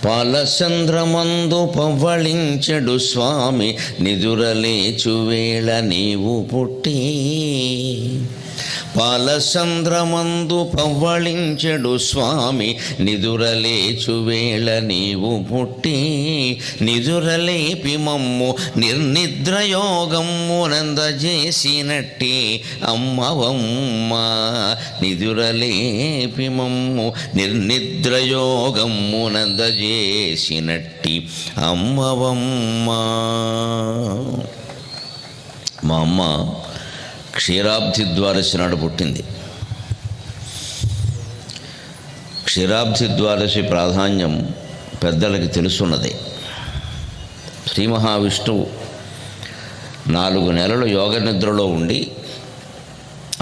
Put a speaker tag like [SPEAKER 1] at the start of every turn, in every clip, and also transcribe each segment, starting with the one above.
[SPEAKER 1] పాలచంద్రమందు పవ్వళించెడు స్వామి, నిదురలేచువేళ నీవు పుట్టి. పాలచంద్రమందు పవ్వళించెడు స్వామి, నిదురలేచువేళ నీవు పుట్టి. నిదురలేపి మమ్ము నిర్నిద్రయోగమ్ము నందజేసినట్టి అమ్మవమ్మ. నిదురలేపి మమ్ము నిర్నిద్రయోగమ్ము నందజేసినట్టి అమ్మవమ్మ. మా అమ్మ క్షీరాబ్ధి ద్వాదశి నాడు పుట్టింది. క్షీరాబ్ధి ద్వాదశి ప్రాధాన్యం పెద్దలకి తెలుసున్నదే. శ్రీ మహావిష్ణువు 4 నెలలు యోగ నిద్రలో ఉండి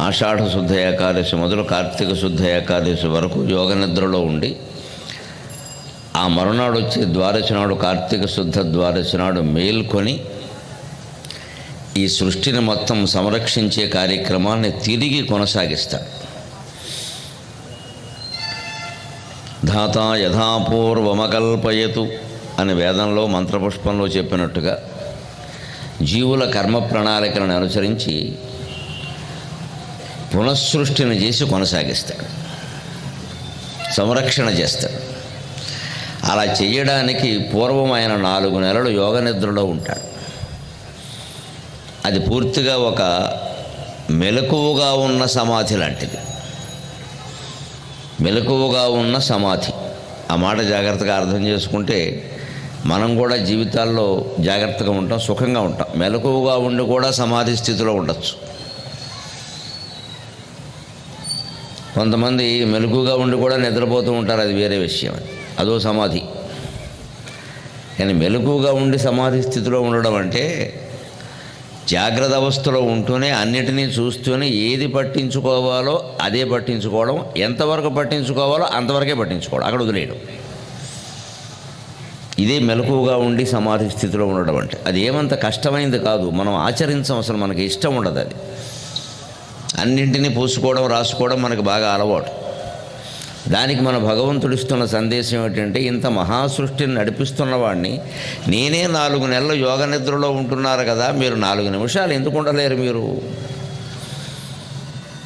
[SPEAKER 1] ఆషాఢ శుద్ధ ఏకాదశి మొదలు కార్తీక శుద్ధ ఏకాదశి వరకు యోగ నిద్రలో ఉండి ఆ మరునాడు వచ్చే ద్వాదశి నాడు, కార్తీక శుద్ధ ద్వాదశి నాడు మేల్కొని ఈ సృష్టిని మొత్తం సంరక్షించే కార్యక్రమాన్ని తిరిగి కొనసాగిస్తాడు. ధాత యథాపూర్వమకల్పయతు అని వేదంలో మంత్రపుష్పంలో చెప్పినట్టుగా జీవుల కర్మ ప్రణాళికలను అనుసరించి పునఃసృష్టిని చేసి కొనసాగిస్తాడు, సంరక్షణ చేస్తాడు. అలా చేయడానికి పూర్వం ఆయన 4 నెలలు యోగ నిద్రలో ఉంటాడు. అది పూర్తిగా ఒక మెలకువగా ఉన్న సమాధి లాంటిది. మెలకువగా ఉన్న సమాధి. ఆ మాట జాగ్రత్తగా అర్థం చేసుకుంటే మనం కూడా జీవితాల్లో జాగ్రత్తగా ఉంటాం, సుఖంగా ఉంటాం. మెలకువగా ఉండి కూడా సమాధి స్థితిలో ఉండొచ్చు. కొంతమంది మెలకువగా ఉండి కూడా నిద్రపోతూ ఉంటారు, అది వేరే విషయం, అదో సమాధి. కానీ మెలకువగా ఉండి సమాధి స్థితిలో ఉండడం అంటే జాగ్రత్త అవస్థలో ఉంటూనే అన్నిటినీ చూస్తూనే ఏది పట్టించుకోవాలో అదే పట్టించుకోవడం, ఎంతవరకు పట్టించుకోవాలో అంతవరకే పట్టించుకోవడం, అక్కడ వదిలేయడం. ఇదే మెలకువగా ఉండి సమాధి స్థితిలో ఉండడం అంటే. అది ఏమంత కష్టమైంది కాదు, మనం ఆచరించం, అసలు మనకి ఇష్టం ఉండదు. అది అన్నింటినీ పూసుకోవడం, రాసుకోవడం మనకు బాగా అలవాటు. దానికి మన భగవంతుడు ఇస్తున్న సందేశం ఏంటంటే, ఇంత మహాసృష్టిని నడిపిస్తున్న వాడిని, నేనే 4 నెలలు యోగ నిద్రలో ఉంటున్నారు కదా, మీరు 4 నిమిషాలు ఎందుకు ఉండలేరు? మీరు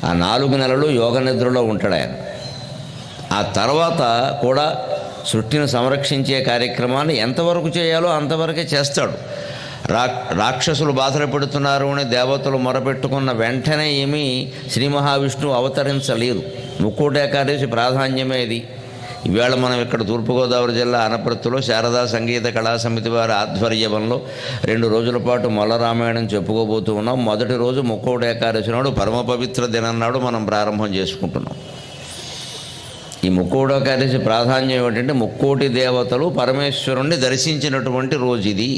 [SPEAKER 1] ఆ 4 నెలలు యోగ నిద్రలో ఉంటాడు ఆయన. ఆ తర్వాత కూడా సృష్టిని సంరక్షించే కార్యక్రమాన్ని ఎంతవరకు చేయాలో అంతవరకే చేస్తాడు. రాక్షసులు బాధలు పెడుతున్నారు అని దేవతలు మొరపెట్టుకున్న వెంటనే ఏమీ శ్రీ మహావిష్ణువు అవతరించలేదు. ముక్కోటి ఏకాదశి ప్రాధాన్యమే ఇది. ఈవేళ మనం ఇక్కడ తూర్పుగోదావరి జిల్లా అనపర్తిలో శారదా సంగీత కళా సమితి వారి ఆధ్వర్యంలో 2 రోజుల పాటు మొల్ల రామాయణం చెప్పుకోబోతూ ఉన్నాం. మొదటి రోజు ముక్కోటి ఏకాదశి నాడు, పరమ పవిత్ర దినం నాడు మనం ప్రారంభం చేసుకుంటున్నాం. ఈ ముక్కోటి ఏకాదశి ప్రాధాన్యం ఏమిటంటే, ముక్కోటి దేవతలు పరమేశ్వరుణ్ణి దర్శించినటువంటి రోజు ఇది.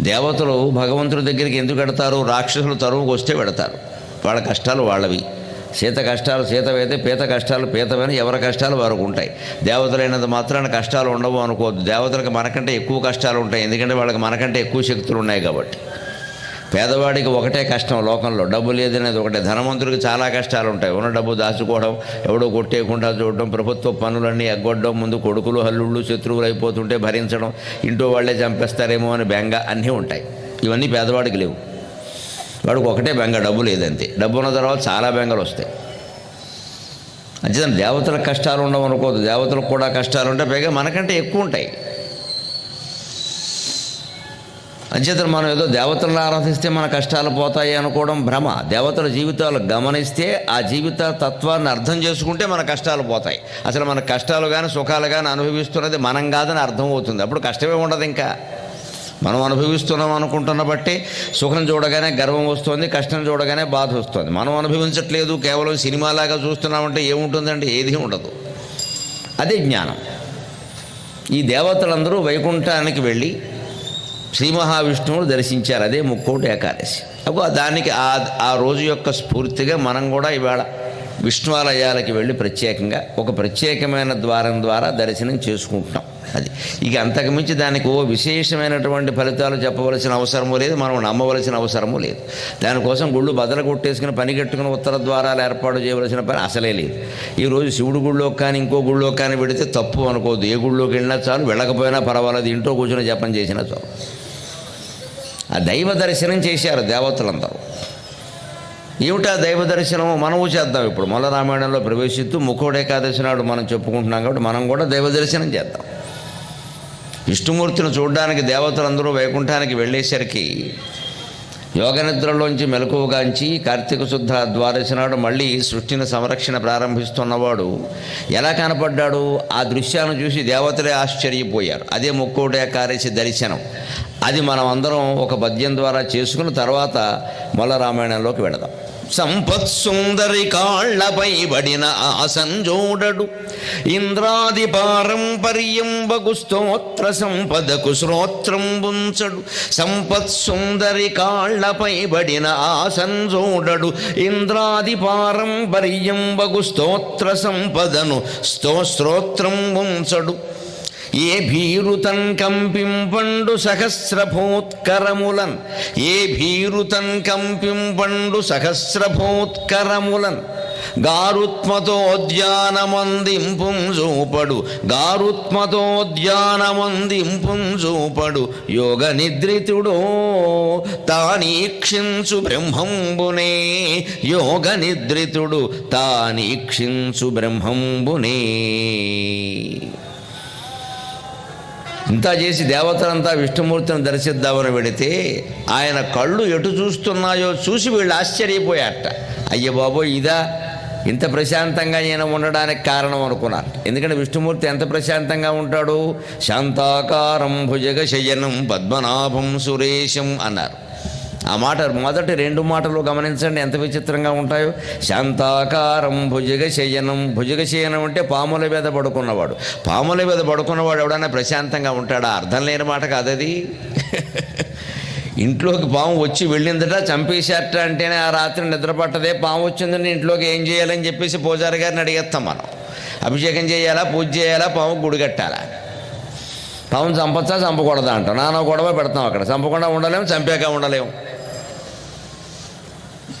[SPEAKER 1] దేవతలు భగవంతుడి దగ్గరికి ఎందుకు వెడతారు? రాక్షసులు తరువుకు వస్తే వెడతారు. వాళ్ళ కష్టాలు వాళ్ళవి. సీత కష్టాలు సీతవైతే పీత కష్టాలు పీతవని, ఎవరి కష్టాలు వారికి ఉంటాయి. దేవతలైనంత మాత్రాన కష్టాలు ఉండవు అనుకోవద్దు. దేవతలకు మనకంటే ఎక్కువ కష్టాలు ఉంటాయి, ఎందుకంటే వాళ్ళకి మనకంటే ఎక్కువ శక్తులు ఉన్నాయి కాబట్టి. పేదవాడికి ఒకటే కష్టం లోకంలో, డబ్బు లేదనేది ఒకటే. ధనవంతుడికి చాలా కష్టాలు ఉంటాయి. ఉన్న డబ్బు దాచుకోవడం, ఎవడో కొట్టేయకుండా చూడడం, ప్రభుత్వ పనులన్నీ ఎగ్గొట్టడం, ముందు కొడుకులు హల్లుళ్ళు శత్రువులు అయిపోతుంటే భరించడం, ఇంట్లో వాళ్ళే చంపేస్తారేమో అని బెంగ, అన్నీ ఉంటాయి. ఇవన్నీ పేదవాడికి లేవు. వాడికి ఒకటే బెంగ, డబ్బు లేదంతే. డబ్బు ఉన్న తర్వాత చాలా బెంగలు వస్తాయి. అంచేత దేవతలకు కష్టాలు ఉండవు అనుకోదు, దేవతలకు కూడా కష్టాలు ఉంటాయి, పైగా మనకంటే ఎక్కువ ఉంటాయి. అంచేత మనం ఏదో దేవతలను ఆరాధిస్తే మన కష్టాలు పోతాయి అనుకోవడం భ్రమ. దేవతల జీవితాలు గమనిస్తే, ఆ జీవిత తత్వాన్ని అర్థం చేసుకుంటే మన కష్టాలు పోతాయి. అసలు మన కష్టాలు కానీ సుఖాలు కానీ అనుభవిస్తున్నది మనం కాదని అర్థమవుతుంది. అప్పుడు కష్టమే ఉండదు. ఇంకా మనం అనుభవిస్తున్నాం అనుకుంటున్న బట్టి సుఖం చూడగానే గర్వం వస్తుంది, కష్టం చూడగానే బాధ వస్తుంది. మనం అనుభవించట్లేదు, కేవలం సినిమాలాగా చూస్తున్నామంటే ఏముంటుందంటే ఏదీ ఉండదు. అదే జ్ఞానం. ఈ దేవతలందరూ వైకుంఠానికి వెళ్ళి శ్రీ మహావిష్ణువును దర్శించారు. అదే ముక్కోటి ఏకాదశి. దానికి ఆ రోజు యొక్క స్ఫూర్తిగా మనం కూడా ఇవాళ విష్ణువాలయాలకి వెళ్ళి ప్రత్యేకంగా ఒక ప్రత్యేకమైన ద్వారం ద్వారా దర్శనం చేసుకుంటున్నాం. అది ఇక అంతకుమించి దానికి విశేషమైనటువంటి ఫలితాలు చెప్పవలసిన అవసరమూ లేదు, మనం నమ్మవలసిన అవసరమూ లేదు. దానికోసం గుళ్ళు బదలు కొట్టేసుకుని పని కట్టుకుని ఉత్తర ద్వారాలు ఏర్పాటు చేయవలసిన పని అసలే లేదు. ఈరోజు శివుడు గుళ్ళోకి కానీ ఇంకో గుళ్ళోకి కానీ వెళితే తప్పు అనుకోవద్దు. ఏ గుళ్ళోకి వెళ్ళినా చాలు, వెళ్ళకపోయినా పర్వాలేదు, ఇంట్లో కూర్చొని జపం చేసినా చాలు. ఆ దైవ దర్శనం చేశారు దేవతలందరూ. ఏమిటా దైవ దర్శనం మనము చేద్దాం. ఇప్పుడు మొల్ల రామాయణంలో ప్రవేశిస్తూ ముఖోడేకాదశి నాడు మనం చెప్పుకుంటున్నాం కాబట్టి మనం కూడా దైవ దర్శనం చేద్దాం. విష్ణుమూర్తిని చూడడానికి దేవతలందరూ వైకుంఠానికి వెళ్ళేసరికి యోగనిద్రలోంచి మెలకువగాంచి కార్తీక శుద్ధ ద్వాదశి నాడు మళ్ళీ సృష్టిని సంరక్షణ ప్రారంభిస్తున్నవాడు ఎలా కనపడ్డాడు? ఆ దృశ్యాన్ని చూసి దేవతలే ఆశ్చర్యపోయారు. అదే ముక్కోడేకాదశి దర్శనం. అది మనం అందరం ఒక పద్యం ద్వారా చేసుకున్న తర్వాత మొల్ల రామాయణంలోకి వెళదాం. సంపత్సుందరి కాళ్లపై బడిన ఆసంజోడడు ఇంద్రాది పారంపర్యంబగు స్తోత్ర సంపదకు శ్రోత్రంబుంచడు. సంపత్సుందరి కాళ్లపై బడిన ఆసంజోడడు ఇంద్రాది పారంపర్యంబగు స్తోత్ర సంపదను స్తోత్రంబుంచడు. ఏ భీరుతన్ కంపింపండు సహస్రభూత్కరములన్, ఏ భీరుతన్ కంపింపండు సహస్రభూత్కరములన్ గారుత్మతోద్యానమందింపుం చూపడు, గారుత్మతోద్యానమందింపుం చూపడు. యోగ నిద్రితుడో తానీక్షించు బ్రహ్మంబునే, యోగ నిద్రితుడు తానీక్షించు బ్రహ్మంబునే. ఇంత చేసి దేవతలంతా విష్ణుమూర్తిని దర్శిద్దామని వెడితే ఆయన కళ్ళు ఎటు చూస్తున్నాయో చూసి వీళ్ళు ఆశ్చర్యపోయారట. అయ్య బాబోయ్, ఇదా ఇంత ప్రశాంతంగా ఈయన ఉండడానికి కారణం అనుకున్నారు. ఎందుకంటే విష్ణుమూర్తి ఎంత ప్రశాంతంగా ఉంటాడు? శాంతాకారం భుజగ శయనం పద్మనాభం సురేశం అన్నారు. ఆ మాట మొదటి రెండు మాటలు గమనించండి ఎంత విచిత్రంగా ఉంటాయో. శాంతాకారం భుజగ శయనం, భుజగ శయనం అంటే పాముల మీద పడుకున్నవాడు. పాముల మీద పడుకున్నవాడు ఎవడన్నా ప్రశాంతంగా ఉంటాడా? అర్థం లేని మాట కాదది. ఇంట్లోకి పాము వచ్చి వెళ్ళిందట, చంపేశారట అంటేనే ఆ రాత్రి నిద్ర పట్టదే. పాము వచ్చిందని ఇంట్లోకి ఏం చేయాలని చెప్పేసి పూజారి గారిని అడిగేస్తాం మనం. అభిషేకం చేయాలా, పూజ చేయాలా, పాము గుడి కట్టాలా? పామును చంపచ్చా చంపకూడదా అంటాం. నానా గొడవ పెడతాం అక్కడ. చంపకుండా ఉండలేము, చంపాక ఉండలేము.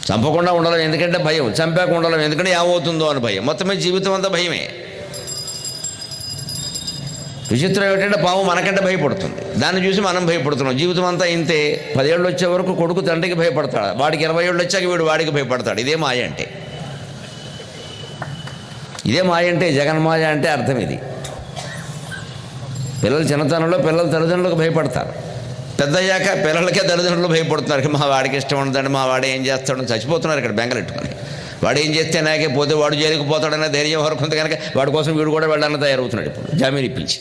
[SPEAKER 1] చంపకుండా ఉండలేము ఎందుకంటే భయం, చంపాక ఉండలేము ఎందుకంటే ఏమవుతుందో అని భయం. మొత్తమే జీవితం అంతా భయమే. విచిత్రం ఏమిటంటే పాము మనకంటే భయపడుతుంది, దాన్ని చూసి మనం భయపడుతున్నాం. జీవితం అంతా ఇంతే. 10 ఏళ్ళు వచ్చే వరకు కొడుకు తండ్రికి భయపడతాడు, వాడికి 20 ఏళ్ళు వచ్చాక వీడు వాడికి భయపడతాడు. ఇదే మాయ అంటే, ఇదే మాయ అంటే, జగన్మాయ అంటే అర్థం ఇది. పిల్లలు చిన్నతనంలో పిల్లలు తల్లిదండ్రులకు భయపడతారు, పెద్దయ్యాక పిల్లలకే తల్లిదండ్రులు భయపడుతున్నారు. మా వాడికి ఇష్టం ఉండదండి, మా వాడు ఏం చేస్తాడని చచ్చిపోతున్నారు ఇక్కడ బెంగలెట్టుకొని. వాడు ఏం చేస్తే నాకే పోతే వాడు జైలుకు పోతాడనే ధైర్యం వరకు ఉంది కనుక వాడి కోసం వీడు కూడా వెళ్ళడానికి తయారవుతున్నాడు. ఇప్పుడు జామీన్ ఇప్పించి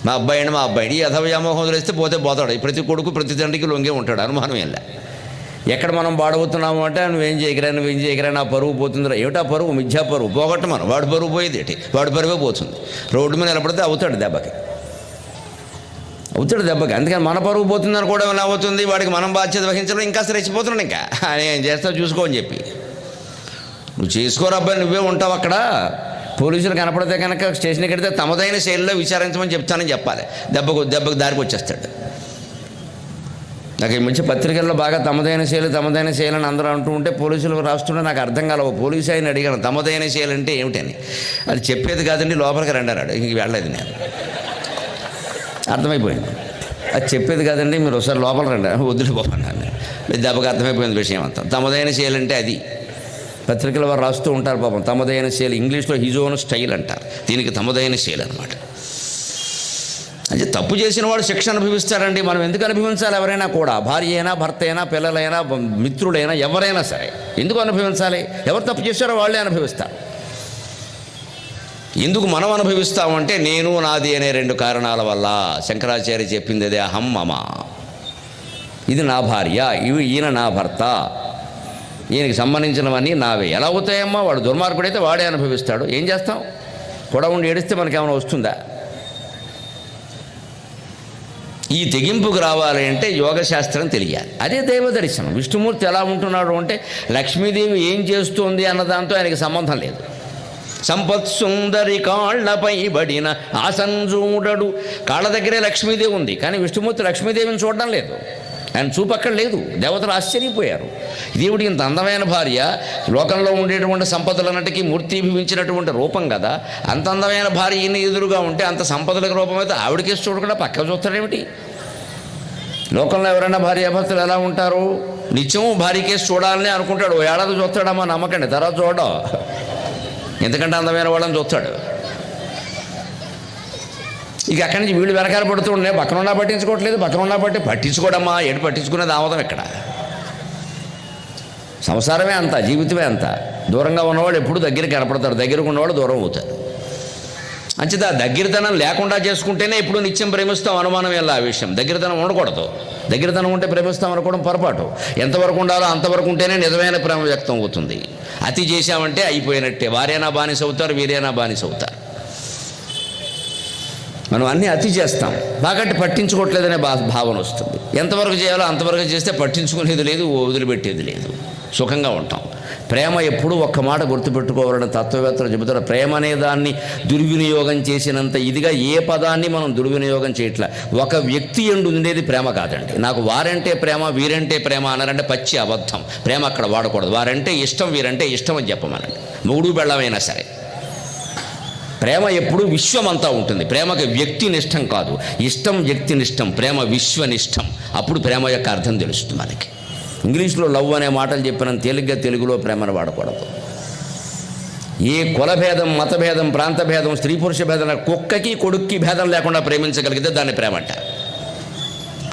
[SPEAKER 1] మా అబ్బాయిని ఈ అధవ్యామోహం వదిలేస్తే పోతే పోతాడు. ప్రతి కొడుకు ప్రతి తండ్రికి లొంగే ఉంటాడు, అనుమానం వెళ్ళా. ఎక్కడ మనం బాడవుతున్నాము అంటే నువ్వేం చేయకరా నా పరువు పోతుందిరా. ఏమిటా పరువు? మిథ్యా పరువు. పోగొట్ట మనం. వాడు పరువు పోయేది ఏంటి? వాడి పరువే పోతుంది. రోడ్డు మీద నిలబడితే అవుతాడు దెబ్బకి. అందుకని మన పరువు పోతుందని కూడా ఎలా అవుతుంది? వాడికి మనం బాధ్యత వహించడం ఇంకా రెచ్చిపోతున్నాడు. ఇంకా ఏం చేస్తావు చూసుకో అని చెప్పి, నువ్వు చేసుకోరు అబ్బాయి, నువ్వే ఉంటావు అక్కడ. పోలీసులు కనపడితే కనుక స్టేషన్కి వెళ్తే తమదైన శైలిలో విచారించమని చెప్తానని చెప్పాలి. దెబ్బకు దారికి వచ్చేస్తాడు. నాకు ఈ మంచి పత్రికల్లో బాగా తమదైన శైలి అని అందరూ అంటూ ఉంటే పోలీసులు రాస్తుంటే నాకు అర్థం కాలేదు. పోలీసు ఆయన అడిగాను తమదైన శైలి అంటే ఏమిటని. అది చెప్పేది కాదండి, లోపలికి రండి అన్నాడు. ఇంక వెళ్ళలేదు నేను, అర్థమైపోయింది. అది చెప్పేది కాదండి, మీరు ఒకసారి లోపల రండి, వదిలిపోమన్నాను. దెబ్బకి అర్థమైపోయింది విషయం అంతా. తమదైన శైలి అంటే అది. పత్రికల వారు రాస్తూ ఉంటారు పాపం, తమదైన శైలి. ఇంగ్లీష్లో హిజ్ ఓన్ స్టైల్ అంటారు, దీనికి తమదైన శైలి అనమాట. అంటే తప్పు చేసిన వాడు శిక్ష అనుభవిస్తారండి. మనం ఎందుకు అనుభవించాలి? ఎవరైనా కూడా, భార్య అయినా, భర్త అయినా, పిల్లలైనా, మిత్రుడైనా, ఎవరైనా సరే ఎందుకు అనుభవించాలి? ఎవరు తప్పు చేశారో వాళ్ళే అనుభవిస్తారు. ఎందుకు మనం అనుభవిస్తామంటే నేను నాది అనే 2 కారణాల వల్ల. శంకరాచార్య చెప్పింది అదే, అహం మమ. ఇది నా భార్య, ఈయన నా భర్త, ఈయనకి సంబంధించినవన్నీ నావే. ఎలా అవుతాయమ్మా? వాడు దుర్మార్గుడైతే వాడే అనుభవిస్తాడు. ఏం చేస్తాం? కూడా ఉండి ఏడిస్తే మనకేమైనా వస్తుందా? ఈ తెగింపుకు రావాలి అంటే యోగశాస్త్రం తెలియాలి. అదే దైవ దర్శనం. విష్ణుమూర్తి ఎలా ఉంటున్నాడు అంటే లక్ష్మీదేవి ఏం చేస్తోంది అన్న దాంతో ఆయనకి సంబంధం లేదు. సంపత్ సుందరి కాళ్లపై బడిన ఆసంజూడడు. కాళ్ళ దగ్గరే లక్ష్మీదేవి ఉంది, కానీ విష్ణుమూర్తి లక్ష్మీదేవిని చూడడం లేదు. ఆయన చూపు అక్కడ లేదు. దేవతలు ఆశ్చర్యపోయారు. దేవుడి ఇంత అందమైన భార్య, లోకంలో ఉండేటువంటి సంపదలన్నిటికీ మూర్తిభవించినటువంటి రూపం కదా, అంత అందమైన భార్య ఈయన ఎదురుగా ఉంటే అంత సంపదలకు రూపం అయితే ఆవిడకేసి చూడకుండా పక్కకు చూస్తాడేమిటి? లోకంలో ఎవరైనా భార్యాభర్తలు ఎలా ఉంటారు? నిత్యం భార్యకేసి చూడాలని అనుకుంటాడు. ఓ ఏడాది చూస్తాడమ్మా, నమ్మకండి, తర్వాత చూడడం. ఎందుకంటే అందమైన వాళ్ళని చూస్తాడు. ఇక అక్కడి నుంచి వీళ్ళు వెనకాల పడుతూ ఉండే, పక్కన ఉన్నా పట్టించుకోవట్లేదు, పక్కన ఉన్నా పట్టించుకోవడమ్మా, ఏడు పట్టించుకునేది ఆమోదం ఇక్కడ. సంసారమే అంత, జీవితమే అంత. దూరంగా ఉన్నవాడు ఎప్పుడు దగ్గరికి కనపడతారు, దగ్గరకు ఉన్నవాడు దూరం అవుతారు. అంచేత దగ్గరతనం లేకుండా చేసుకుంటేనే ఇప్పుడు నిత్యం ప్రేమిస్తాం. అనుమానం ఎలా ఆ విషయం. దగ్గరతనం ఉండకూడదు. దగ్గరతనం ఉంటే ప్రేమిస్తాం అనుకోవడం పొరపాటు. ఎంతవరకు ఉండాలో అంతవరకు ఉంటేనే నిజమైన ప్రేమ వ్యక్తం అవుతుంది. అతి చేశామంటే అయిపోయినట్టే. వారైనా బానిస అవుతారు, వీరైనా బానిస అవుతారు. మనం అన్నీ అతి చేస్తాం కాబట్టి పట్టించుకోవట్లేదనే భావన వస్తుంది. ఎంతవరకు చేయాలో అంతవరకు చేస్తే పట్టించుకునేది లేదు, వదిలిపెట్టేది లేదు, సుఖంగా ఉంటాం. ప్రేమ ఎప్పుడూ ఒక్క మాట గుర్తుపెట్టుకోవాలని తత్వవేత్తలు చెబుతారు. ప్రేమ అనే దాన్ని దుర్వినియోగం చేసినంత ఇదిగా ఏ పదాన్ని మనం దుర్వినియోగం చేయట్లా. ఒక వ్యక్తి ఎందు ఉండేది ప్రేమ కాదండి. నాకు వారంటే ప్రేమ, వీరంటే ప్రేమ అన్నారంటే పచ్చి అబద్ధం. ప్రేమ అక్కడ వాడకూడదు. వారంటే ఇష్టం, వీరంటే ఇష్టం అని చెప్పమనండి. మొగుడు బెళ్ళమైనా సరే. ప్రేమ ఎప్పుడు విశ్వమంతా ఉంటుంది. ప్రేమకి వ్యక్తినిష్టం కాదు, ఇష్టం వ్యక్తినిష్టం, ప్రేమ విశ్వనిష్టం. అప్పుడు ప్రేమ యొక్క అర్థం తెలుస్తుంది మనకి. ఇంగ్లీష్లో లవ్ అనే మాటలు చెప్పినంత తేలిగ్గా తెలుగులో ప్రేమను వాడకూడదు. ఏ కులభేదం, మతభేదం, ప్రాంతభేదం, స్త్రీ పురుష భేదం, కుక్కకి కొడుక్కి భేదం లేకుండా ప్రేమించగలిగితే దాన్ని ప్రేమ అంట.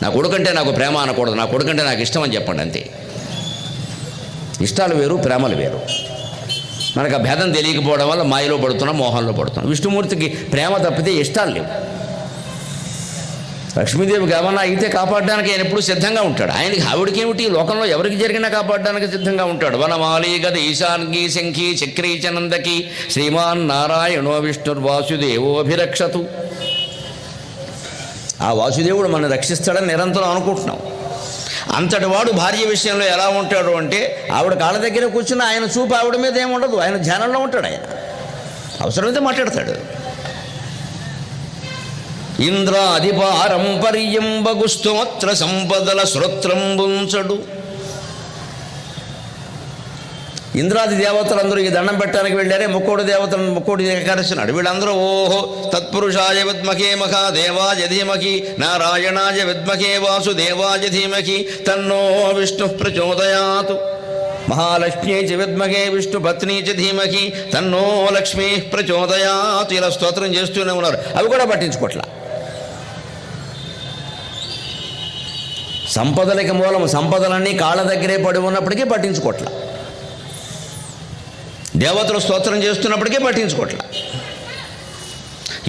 [SPEAKER 1] నా కొడుకంటే నాకు ప్రేమ అనకూడదు, నా కొడుకంటే నాకు ఇష్టం అని చెప్పండి అంతే. ఇష్టాలు వేరు, ప్రేమలు వేరు. మనకు ఆ భేదం తెలియకపోవడం వల్ల మాయలో పడుతున్నాం, మోహంలో పడుతున్నాం. విష్ణుమూర్తికి ప్రేమ తప్పితే ఇష్టాలు లేవు. లక్ష్మీదేవికి ఏమన్నా అయితే కాపాడడానికి ఆయన ఎప్పుడు సిద్ధంగా ఉంటాడు. ఆయనకి ఆవిడికి ఏమిటి, లోకంలో ఎవరికి జరిగినా కాపాడడానికి సిద్ధంగా ఉంటాడు. వనమాలి గద ఈశాన్కి శంఖి చక్రీ చనందకి శ్రీమాన్ నారాయణో విష్ణుర్వాసుదేవోభిరక్షతు. ఆ వాసుదేవుడు మనం రక్షిస్తాడని నిరంతరం అనుకుంటున్నాం. అంతటి వాడు భార్య విషయంలో ఎలా ఉంటాడు అంటే ఆవిడ కాళ్ళ దగ్గర కూర్చున్న ఆయన చూపు ఆవిడ మీద ఏముండదు, ఆయన ధ్యానంలో ఉంటాడు. ఆయన అవసరమైతే మాట్లాడతాడు. ఇంద్రాదిపారంపర్యంబగు స్తోత్ర సంపదల శ్రోత్రంబుంచడు. ఇంద్రాది దేవతలందరూ ఈ దండం పెట్టడానికి వెళ్ళారే, ముక్కోడి దేవతలను ముక్కోడి కలిసినాడు. వీళ్ళందరూ ఓహో తత్పురుషాయ విద్మహే మహాదేవాయ ధీమహి నారాయణాయ విద్మహే వాసుదేవాయ ధీమహి తన్నో విష్ణు ప్రచోదయాత్ మహాలక్ష్మీ చ విద్మహే విష్ణు పత్ని చ ధీమహి తన్నో లక్ష్మీ ప్రచోదయాత్. ఇలా స్తోత్రం చేస్తూనే ఉన్నారు. అవి కూడా పట్టించుకోట్లా. సంపదలకి మూలం, సంపదలన్నీ కాళ్ళ దగ్గరే పడి ఉన్నప్పటికీ పట్టించుకోట్లా. దేవతలు స్తోత్రం చేస్తున్నప్పటికీ పట్టించుకోట్లా.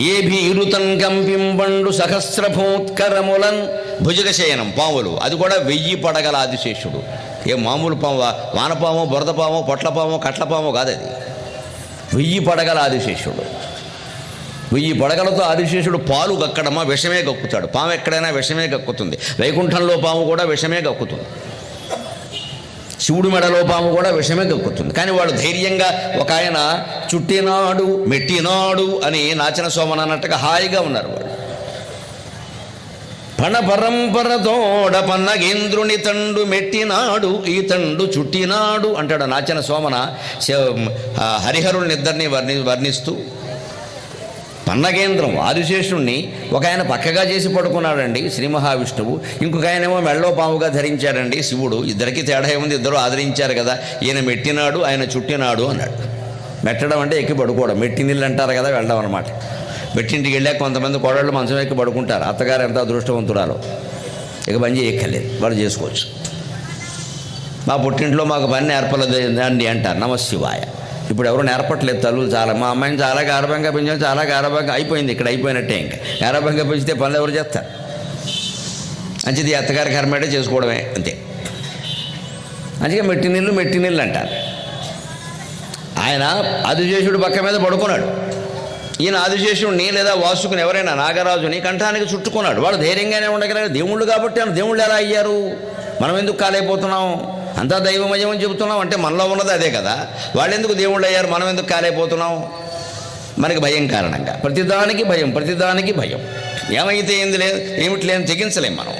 [SPEAKER 1] ఏ భీరుతం కంపింబండు సహస్రభూత్కరములన్ భుజగశయనం. పాములు, అది కూడా 1000 పడగల ఆదిశేషుడు. ఏ మామూలు పాము, వానపాము, బురదపాము, పొట్లపాము, కట్లపాము కాదు. అది 1000 పడగల ఆదిశేషుడు. 1000 పడగలతో ఆదిశేషుడు పాలు గక్కడమా, విషమే గక్కుతాడు. పాము ఎక్కడైనా విషమే గక్కుతుంది. వైకుంఠంలో పాము కూడా విషమే గక్కుతుంది. శివుడు మెడలో పాము కూడా విషమే గక్కుతుంది. కానీ వాడు ధైర్యంగా, ఒక ఆయన చుట్టినాడు మెట్టినాడు అని నాచన సోమన్ అన్నట్టుగా హాయిగా ఉన్నారు. వాడు పణ పరంపరతోడ పన్నగేంద్రుని తండు మెట్టినాడు ఈ తండు చుట్టినాడు అంటాడు నాచన సోమన హరిహరునిద్దరిని వర్ణిస్తూ. పన్నగేంద్రం ఆదిశేషుణ్ణి ఒక ఆయన పక్కగా చేసి పడుకున్నాడండి శ్రీ మహావిష్ణువు. ఇంకొక ఆయనేమో మెళ్ళో పాముగా ధరించాడండి శివుడు. ఇద్దరికి తేడా ఏముంది, ఇద్దరు ఆదరించారు కదా. ఈయన మెట్టినాడు, ఆయన చుట్టినాడు అన్నాడు. మెట్టడం అంటే ఎక్కి పడుకోవడం, మెట్టినిల్లు అంటారు కదా, వెళ్ళడం అనమాట. మెట్టింటికి వెళ్ళాక కొంతమంది కోడళ్ళు మంచం ఎక్కి పడుకుంటారు. అత్తగారు ఎంత అదృష్టవంతురాలో, ఇక పని చేయక్కర్లేదు, వాళ్ళు చేసుకోవచ్చు. మా పుట్టింట్లో మాకు పని నేర్పలేదు అండి అంటారు. నమశివాయ. ఇప్పుడు ఎవరు నేర్పట్లేదు తల్లులు. చాలా మా అమ్మాయిని చాలా గారభంగా పెంచాం, చాలా గారభంగా అయిపోయింది. ఇక్కడ అయిపోయినట్టే. ఇంకా గారభంగా పెంచితే పనులు ఎవరు చేస్తారు? అంచేది అత్తగారి కర్మేటే చేసుకోవడమే అంతే. అందుకే మెట్టినిల్లు అంటారు. ఆయన ఆదిశేషుడు పక్క మీద పడుకున్నాడు. ఈయన ఆదిశేషుడిని లేదా వాసుకుని ఎవరైనా నాగరాజుని కంఠానికి చుట్టుకున్నాడు. వాళ్ళు ధైర్యంగానే ఉండగలిగారు. దేవుళ్ళు కాబట్టి ఆయన దేవుళ్ళు ఎలా అయ్యారు? మనం ఎందుకు కాలైపోతున్నాం? అంతా దైవమయం అని చెబుతున్నాం అంటే మనలో ఉన్నది అదే కదా. వాళ్ళు ఎందుకు దేవుళ్ళు అయ్యారు, మనం ఎందుకు కాలైపోతున్నాం? మనకి భయం కారణంగా. ప్రతిదానికి భయం, ప్రతిదానికి భయం. ఏమైతే ఏంది లేదు, ఏమిటి లేదు తెగించలేం మనం.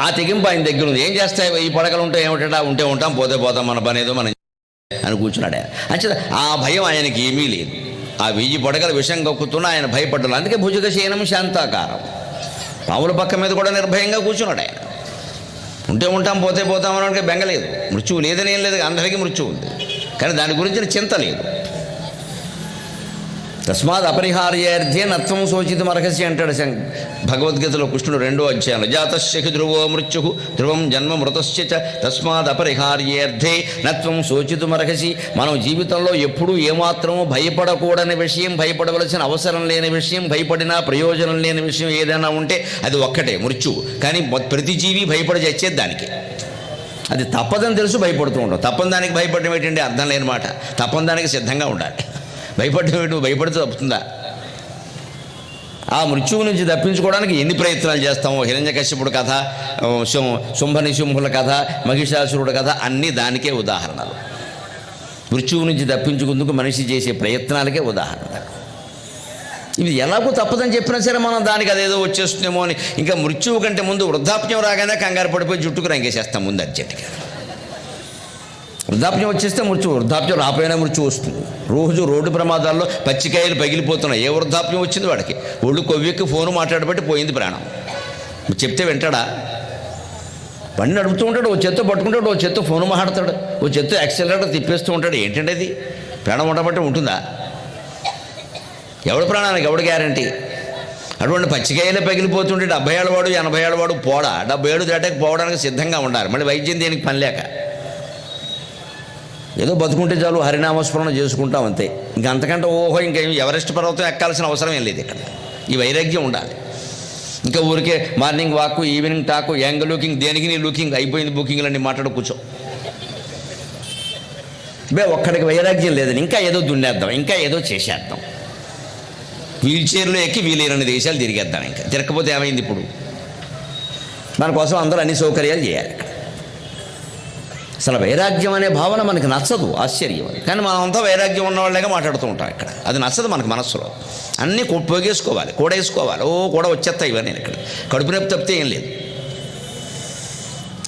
[SPEAKER 1] ఆ తెగింపు ఆయన దగ్గర ఉంది. ఏం చేస్తాయి ఈ పడకలు ఉంటే ఏమిటా, ఉంటే ఉంటాం, పోతే పోతాం, మన పని ఏదో మనం అని కూర్చున్నాడు. అంటే ఆ భయం ఆయనకి ఏమీ లేదు. ఆ 1000 పడకల విషం కక్కుతున్నా ఆయన భయపడ్డాడు. అందుకే భుజగశయనం శాంతాకారం. పాముల పక్క మీద కూడా నిర్భయంగా కూర్చున్నాడు ఆయన. ఉంటే ఉంటాం, పోతే పోతాం అనడానికి బెంగలేదు. మృత్యువు లేదని ఏం లేదు, అందరికీ మృత్యువు ఉంది, కానీ దాని గురించిన చింత లేదు. తస్మాత్ అపరిహార్యార్థే నత్వం శోచితం అర్హసి అంటాడు భగవద్గీతలో కృష్ణుడు 2వ అధ్యాయంలో. జాతస్య ధ్రువో మృత్యు ధ్రువం జన్మ మృతస్య చ తస్మాత్ అపరిహార్యార్థే నత్వం శోచితం అర్హసి. మనం జీవితంలో ఎప్పుడూ ఏమాత్రమూ భయపడకూడని విషయం, భయపడవలసిన అవసరం లేని విషయం, భయపడినా ప్రయోజనం లేని విషయం ఏదైనా ఉంటే అది ఒక్కటే, మృత్యువు. కానీ ప్రతి జీవి భయపడి చచ్చేది దానికి. అది తప్పదని తెలుసు భయపడుతూ ఉండవు. తప్పని దానికి భయపడడం ఏంటంటే అర్థం లేని మాట. తప్పని దానికి సిద్ధంగా ఉండాలి. భయపడటం నువ్వు భయపడితే తప్పుతుందా? ఆ మృత్యువు నుంచి తప్పించుకోవడానికి ఎన్ని ప్రయత్నాలు చేస్తామో. హిరణ్యకశ్యపుడు కథ, శుంభనిశుంభుల కథ, మహిషాసురుడు కథ అన్నీ దానికే ఉదాహరణలు. మృత్యువు నుంచి తప్పించుకుందుకు మనిషి చేసే ప్రయత్నాలకే ఉదాహరణలు. ఇది ఎలాగో తప్పదని చెప్పినా సరే మనం దానికి అదేదో వచ్చేస్తుందేమో అని, ఇంకా మృత్యువు కంటే ముందు వృద్ధాప్యం రాగానే కంగారు పడిపోయి జుట్టుకు రంగేసేస్తాం ముందు అర్జెంటుగా. వృద్ధాప్యం వచ్చేస్తే మృత్యు, వృద్ధాప్యం రాపోయినా మృత్యు వస్తుంది. రోజు రోడ్డు ప్రమాదాల్లో పచ్చికాయలు పగిలిపోతున్నాయి. ఏ వృద్ధాప్యం వచ్చింది వాడికి? ఒళ్ళు కొవ్వెక్కి ఫోను మాట్లాడబట్టి పోయింది ప్రాణం. చెప్తే వింటాడా? బండి నడుపుతూ ఉంటాడు, ఓ చేత్తో పట్టుకుంటాడు, ఓ చేత్తో ఫోను మాట్లాడతాడు, ఓ చేత్తో యాక్సిలరేటర్ తిప్పేస్తూ ఉంటాడు. ఏంటంటే అది ప్రాణం ఉండబట్టి ఉంటుందా? ఎవడి ప్రాణానికి ఎవడు గ్యారంటీ? అటువంటి పచ్చికాయలే పగిలిపోతుంటే 70 ఏళ్ళ వాడు 80 ఏళ్ళ వాడు పోడా 77 దాటాకి పోవడానికి సిద్ధంగా ఉండాలి. మళ్ళీ వైద్యం దేనికి పని లేక ఏదో బతుకుంటే చాలు, హరినామస్మరణ చేసుకుంటాం అంతే. ఇంకా అంతకంటే ఇంకా ఎవరెస్ట్ పర్వతం ఎక్కాల్సిన అవసరం ఏం లేదు. ఇక్కడ ఈ వైరాగ్యం ఉండాలి. ఇంకా ఊరికే morning walk, evening talk, young looking, దేనికి నీ లుకింగ్ అయిపోయింది, బుకింగ్లన్నీ మాట్లాడు కూర్చో. ఒక్కడికి వైరాగ్యం లేదని ఇంకా ఏదో దున్నేద్దాం, ఇంకా ఏదో చేసేద్దాం. వీల్ చైర్లో ఎక్కి వీలేరని దేశాలు తిరిగేద్దాం. ఇంకా తిరగకపోతే ఏమైంది? ఇప్పుడు మన కోసం అందరూ అన్ని సౌకర్యాలు చేయాలి. అసలు వైరాగ్యం అనే భావన మనకి నచ్చదు, ఆశ్చర్యం. కానీ మనం అంతా వైరాగ్యం ఉన్నవాళ్ళగా మాట్లాడుతూ ఉంటాం. ఇక్కడ అది నచ్చదు మనకు. మనస్సులో అన్నీ పోగేసుకోవాలి, కూడేసుకోవాలి. కూడా వచ్చేస్తాయి ఇవన్నీ. ఇక్కడ కడుపు నొప్పి తప్పితే ఏం లేదు.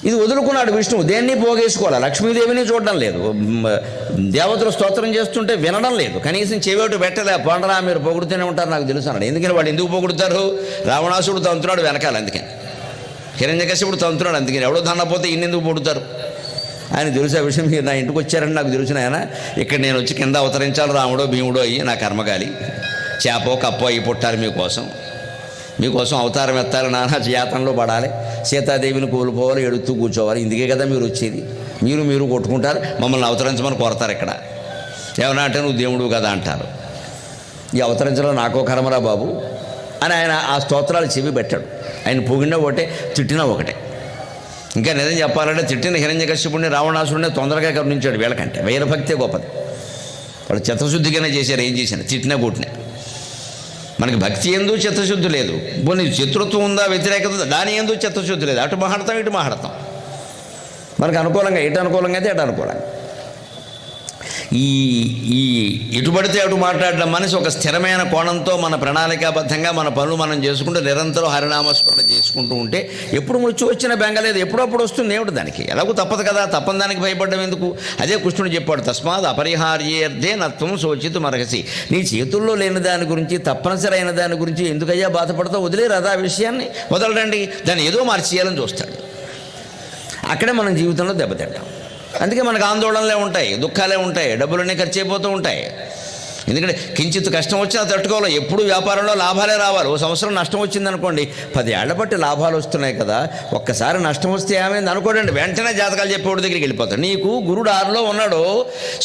[SPEAKER 1] ఇది వదులుకున్నాడు విష్ణువు. దేన్ని పోగేసుకోవాలి. లక్ష్మీదేవిని చూడడం లేదు, దేవతలు స్తోత్రం చేస్తుంటే వినడం లేదు, కనీసం చెవిటి పెట్టలే. పండరా మీరు పొగుడుతూనే ఉంటారు నాకు తెలుసు అన్నాడు. ఎందుకని వాళ్ళు ఎందుకు పొగుడుతారు? రావణాసుడు తంతున్నాడు వెనకాల, అందుకని. హిరణ్యకశిపుడు తంతున్నాడు, అందుకని. ఎవడో దన్నపోతే ఇన్నెందుకు పొడుతారు? ఆయన తెలుసు ఆ విషయం. మీరు నా ఇంటికి వచ్చారని నాకు తెలిసిన ఆయన, ఇక్కడ నేను వచ్చి కింద అవతరించాలి, రాముడో భీముడో అయ్యి నా కర్మగాలి, చేపో కప్పో అయ్యి పుట్టాలి మీకోసం అవతారం ఎత్తాలి, నానా యాతనలో పడాలి, సీతాదేవిని కోల్పోవాలి, ఎడుతూ కూర్చోవాలి. ఇందుకే కదా మీరు వచ్చేది. మీరు కొట్టుకుంటారు, మమ్మల్ని అవతరించమని కోరతారు. ఇక్కడ ఏమన్నా అంటే నువ్వు దేవుడు కదా అంటారు. ఈ అవతరించడం నాకో కర్మరా బాబు అని ఆయన ఆ స్తోత్రాలు చెవి పెట్టాడు. ఆయన పొగిడినా ఒకటే, తిట్టినా ఒకటే. ఇంకా నిజం చెప్పాలంటే తిట్టిన హిరణ్యకశ్యపుడిని, రావణాసుడిని తొందరగా కరుణించాడు వీళ్ళకంటే. వైరభక్తే గొప్పది. వాళ్ళు చిత్తశుద్ధిగానే చేశారు. ఏం చేశాను? తిట్టినా కొట్టినా. మనకి భక్తి ఎందు చిత్తశుద్ధి లేదు. పోనీ శత్రుత్వం ఉందా, వ్యతిరేకత, దాని ఎందు చిత్తశుద్ధి లేదు. అటు మాట్లాడతాం, ఇటు మాట్లాడతాం. మనకు అనుకూలంగా ఇటు అనుకూలంగా అయితే అటు అనుకూలంగా. ఈ ఇటు పడితే అటు మాట్లాడడం మనిషి ఒక స్థిరమైన కోణంతో మన ప్రణాళికాబద్ధంగా మన పనులు మనం చేసుకుంటూ నిరంతరం హరినామస్మరణ చేసుకుంటూ ఉంటే ఎప్పుడు మృత్యు వచ్చినా బెంగలేదు. ఎప్పుడప్పుడు వస్తుంది. ఏమిటి దానికి? ఎలాగూ తప్పదు కదా. తప్పని దానికి భయపడడం ఎందుకు? అదే కృష్ణుడు చెప్పాడు, తస్మాత్ అపరిహార్యేర్థే నత్వం శోచితుం అర్హసి. నీ చేతుల్లో లేని దాని గురించి, తప్పనిసరి అయిన దాని గురించి ఎందుకయ్యా బాధపడతావు? వదిలేరాదా ఆ విషయాన్ని? వదలడండి. దాన్ని ఏదో మార్చేయాలని చూస్తాడు. అక్కడే మనం జీవితంలో దెబ్బతింటాం. అందుకే మనకు ఆందోళనలే ఉంటాయి, దుఃఖాలే ఉంటాయి, డబ్బులన్నీ ఖర్చు అయిపోతూ ఉంటాయి. ఎందుకంటే కించిత్ కష్టం వచ్చినా తట్టుకోవాలి. ఎప్పుడు వ్యాపారంలో లాభాలే రావాలి. ఓ సంవత్సరం నష్టం వచ్చిందనుకోండి, 10 ఏళ్ల బట్టి లాభాలు వస్తున్నాయి కదా, ఒక్కసారి నష్టం వస్తే ఏమైంది అనుకోండి, వెంటనే జాతకాలు చెప్పేవాడి దగ్గరికి వెళ్ళిపోతాడు. నీకు గురుడు 6లో ఉన్నాడు,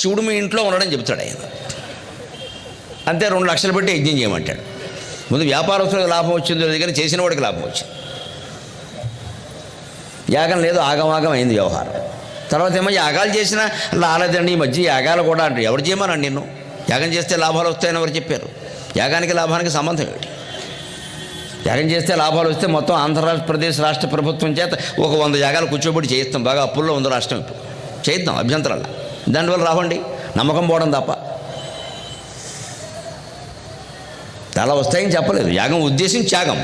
[SPEAKER 1] శివుడు మీ ఇంట్లో ఉన్నాడని చెప్తాడు ఆయన. అంతే, 2 లక్షలు పెట్టి యజ్ఞం చేయమంటాడు. ముందు వ్యాపారస్తులకు లాభం వచ్చిందో దగ్గర చేసిన వాడికి లాభం వచ్చింది. యాగం లేదు, ఆగమాగం అయింది వ్యవహారం. తర్వాత ఏమో యాగాలు చేసినా రాలేదండి. ఈ మధ్య యాగాలు కూడా అంటారు. ఎవరు చేయమన్నాడు నిన్ను? యాగం చేస్తే లాభాలు వస్తాయని ఎవరు చెప్పారు? యాగానికి లాభానికి సంబంధం ఏమిటి? యాగం చేస్తే లాభాలు వస్తే మొత్తం ఆంధ్రప్రదేశ్ రాష్ట్ర ప్రభుత్వం చేత ఒక 100 యాగాలు కూర్చోబెట్టి చేయిస్తాం. బాగా అప్పుల్లో ఉంది రాష్ట్రం, ఇప్పుడు చేయిద్దాం అభ్యంతరాల. దానివల్ల రావండి, నమ్మకం పోవడం తప్ప. చాలా వస్తాయని చెప్పలేదు. యాగం ఉద్దేశం త్యాగం.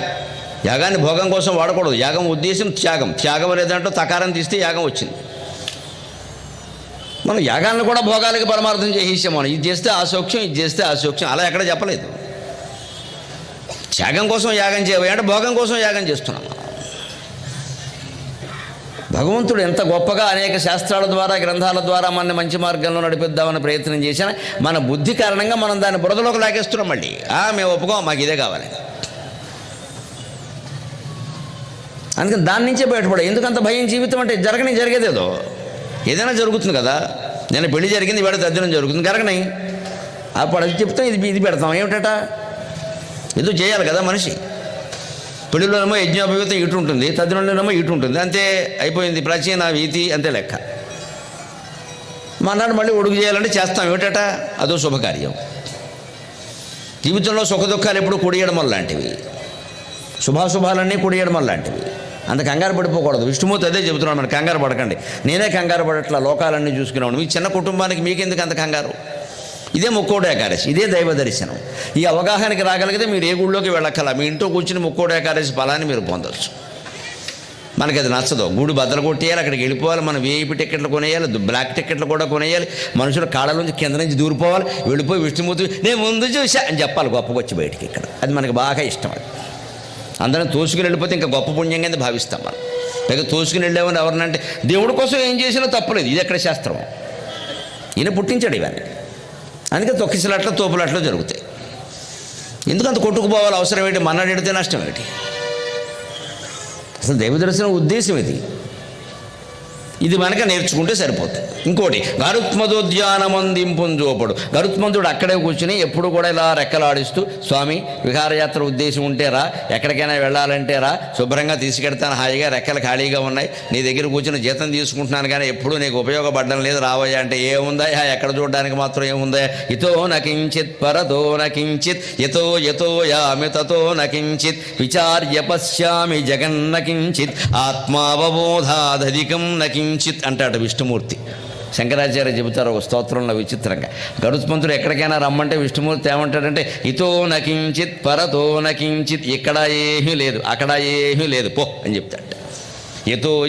[SPEAKER 1] యాగాన్ని భోగం కోసం వాడకూడదు. యాగం ఉద్దేశం త్యాగం. త్యాగం లేదంటూ తకారం తీస్తే యాగం వచ్చింది. మనం యాగాన్ని కూడా భోగాలకి పరమార్థం చేసేసాం. మనం ఇది చేస్తే ఆసౌఖ్యం, ఇది చేస్తే ఆసౌఖ్యం, అలా ఎక్కడ చెప్పలేదు. త్యాగం కోసం యాగం చేయబోయంటే భోగం కోసం యాగం చేస్తున్నాం. భగవంతుడు ఎంత గొప్పగా అనేక శాస్త్రాల ద్వారా, గ్రంథాల ద్వారా మన మంచి మార్గంలో నడిపిద్దామని ప్రయత్నం చేసినా మన బుద్ధి కారణంగా మనం దాన్ని బురదలోకి లాగేస్తున్నాం. మళ్ళీ మేము ఒప్పుకోం, మాకు ఇదే కావాలి. అందుకని దాని నుంచే బయటపడే. ఎందుకంత భయం? జీవితం అంటే జరిగేదేదో ఏదైనా జరుగుతుంది కదా. నేను పెళ్లి జరిగింది, ఇవాళ తద్దినం జరుగుతుంది, జరగని అప్పుడు అది చెప్తాం, ఇది పెడతాం. ఏమిటట? ఏదో చేయాలి కదా మనిషి. పెళ్ళిలోనేమో యజ్ఞోపవీతం ఇటు ఉంటుంది, తద్దినంలోనేమో ఇటు ఉంటుంది, అంతే అయిపోయింది. ప్రాచీన వీతి అంతే లెక్క. మన్నాడు మళ్ళీ ఒడుగు చేయాలంటే చేస్తాం. ఏమిటట? అదో శుభకార్యం. జీవితంలో సుఖ దుఃఖాలు ఎప్పుడు కుడియడం లాంటివి, శుభాశుభాలన్నీ కుడియడం లాంటివి. అంత కంగారు పడిపోకూడదు. విష్ణుమూర్తి అదే చెబుతున్నాడు, మనకు కంగారు పడకండి. నేనే కంగారు పడట్లా, లోకాలన్నీ చూసుకునేవాడు. మీ చిన్న కుటుంబానికి మీకెందుకు అంత కంగారు? ఇదే ముక్కోటి ఏకాదశి, ఇదే దైవ దర్శనం. ఈ అవగాహనకి రాగలిగితే మీరు ఏ గుళ్ళోకి వెళ్ళక్కల, మీ ఇంట్లో కూర్చుని ముక్కోటి ఏకాదశి ఫలాన్ని మీరు పొందవచ్చు. మనకి అది నచ్చదు. గుడి బద్దలు కొట్టేయాలి, అక్కడికి వెళ్ళిపోవాలి, మనం వీఐపీ టికెట్లు కొనేయాలి, బ్లాక్ టికెట్లు కూడా కొనేయాలి, మనుషుల కాళ్ళ నుంచి కింద నుంచి దూరిపోవాలి, వెళ్ళిపోయి విష్ణుమూర్తి నేను ముందు చూసా అని చెప్పాలి గొప్పగా వచ్చి బయటికి. ఇక్కడ అది మనకి బాగా ఇష్టం. అది అందరం తోసుకుని వెళ్ళిపోతే ఇంకా గొప్ప పుణ్యం కింద భావిస్తాం మనం. పైగా తోసుకుని వెళ్ళామని ఎవరినంటే దేవుడి కోసం ఏం చేసినా తప్పలేదు. ఇది ఎక్కడ శాస్త్రం? ఈయన పుట్టించాడు ఇవన్నీ. అందుకే తొక్కిసలాట్లో తోపులాట్లో జరుగుతాయి. ఎందుకంత కొట్టుకుపోవాలి? అవసరం ఏంటి? మన్నాడు ఎడితే నష్టం ఏంటి? అసలు దైవ దర్శనం ఉద్దేశం ఇది మనక నేర్చుకుంటే సరిపోతుంది. ఇంకోటి, గరుత్మదోద్యానమందింపుంజోపడు. గరుత్మంతుడు అక్కడే కూర్చుని ఎప్పుడు కూడా ఇలా రెక్కలాడిస్తూ, స్వామి విహారయాత్ర ఉద్దేశం ఉంటేరా, ఎక్కడికైనా వెళ్ళాలంటేరా, శుభ్రంగా తీసుకెడతాను, హాయిగా రెక్కలు ఖాళీగా ఉన్నాయి, నీ దగ్గర కూర్చుని జీతం తీసుకుంటున్నాను కానీ ఎప్పుడు నీకు ఉపయోగపడడం లేదు, రావయ్యా అంటే ఏముందా? ఎక్కడ చూడడానికి మాత్రం ఏముందా? ఇతో నకించిత్ పరతో నకించిత్ యతో యామి తతో నకించిత్ విచార్య పశ్యామి జగన్నకించిత్ ఆత్మావబోధాదధికం నకించిత్ అంటాడు విష్ణుమూర్తి. శంకరాచార్య చెబుతారు ఒక స్తోత్రంలో విచిత్రంగా. గరుత్మంతుడు ఎక్కడికైనా రమ్మంటే విష్ణుమూర్తి ఏమంటాడంటే ఇతో నకించిత్ పరతో నకించిత్, ఇక్కడ ఏమీ లేదు, అక్కడ ఏమీ లేదు, పో అని చెప్తాడు.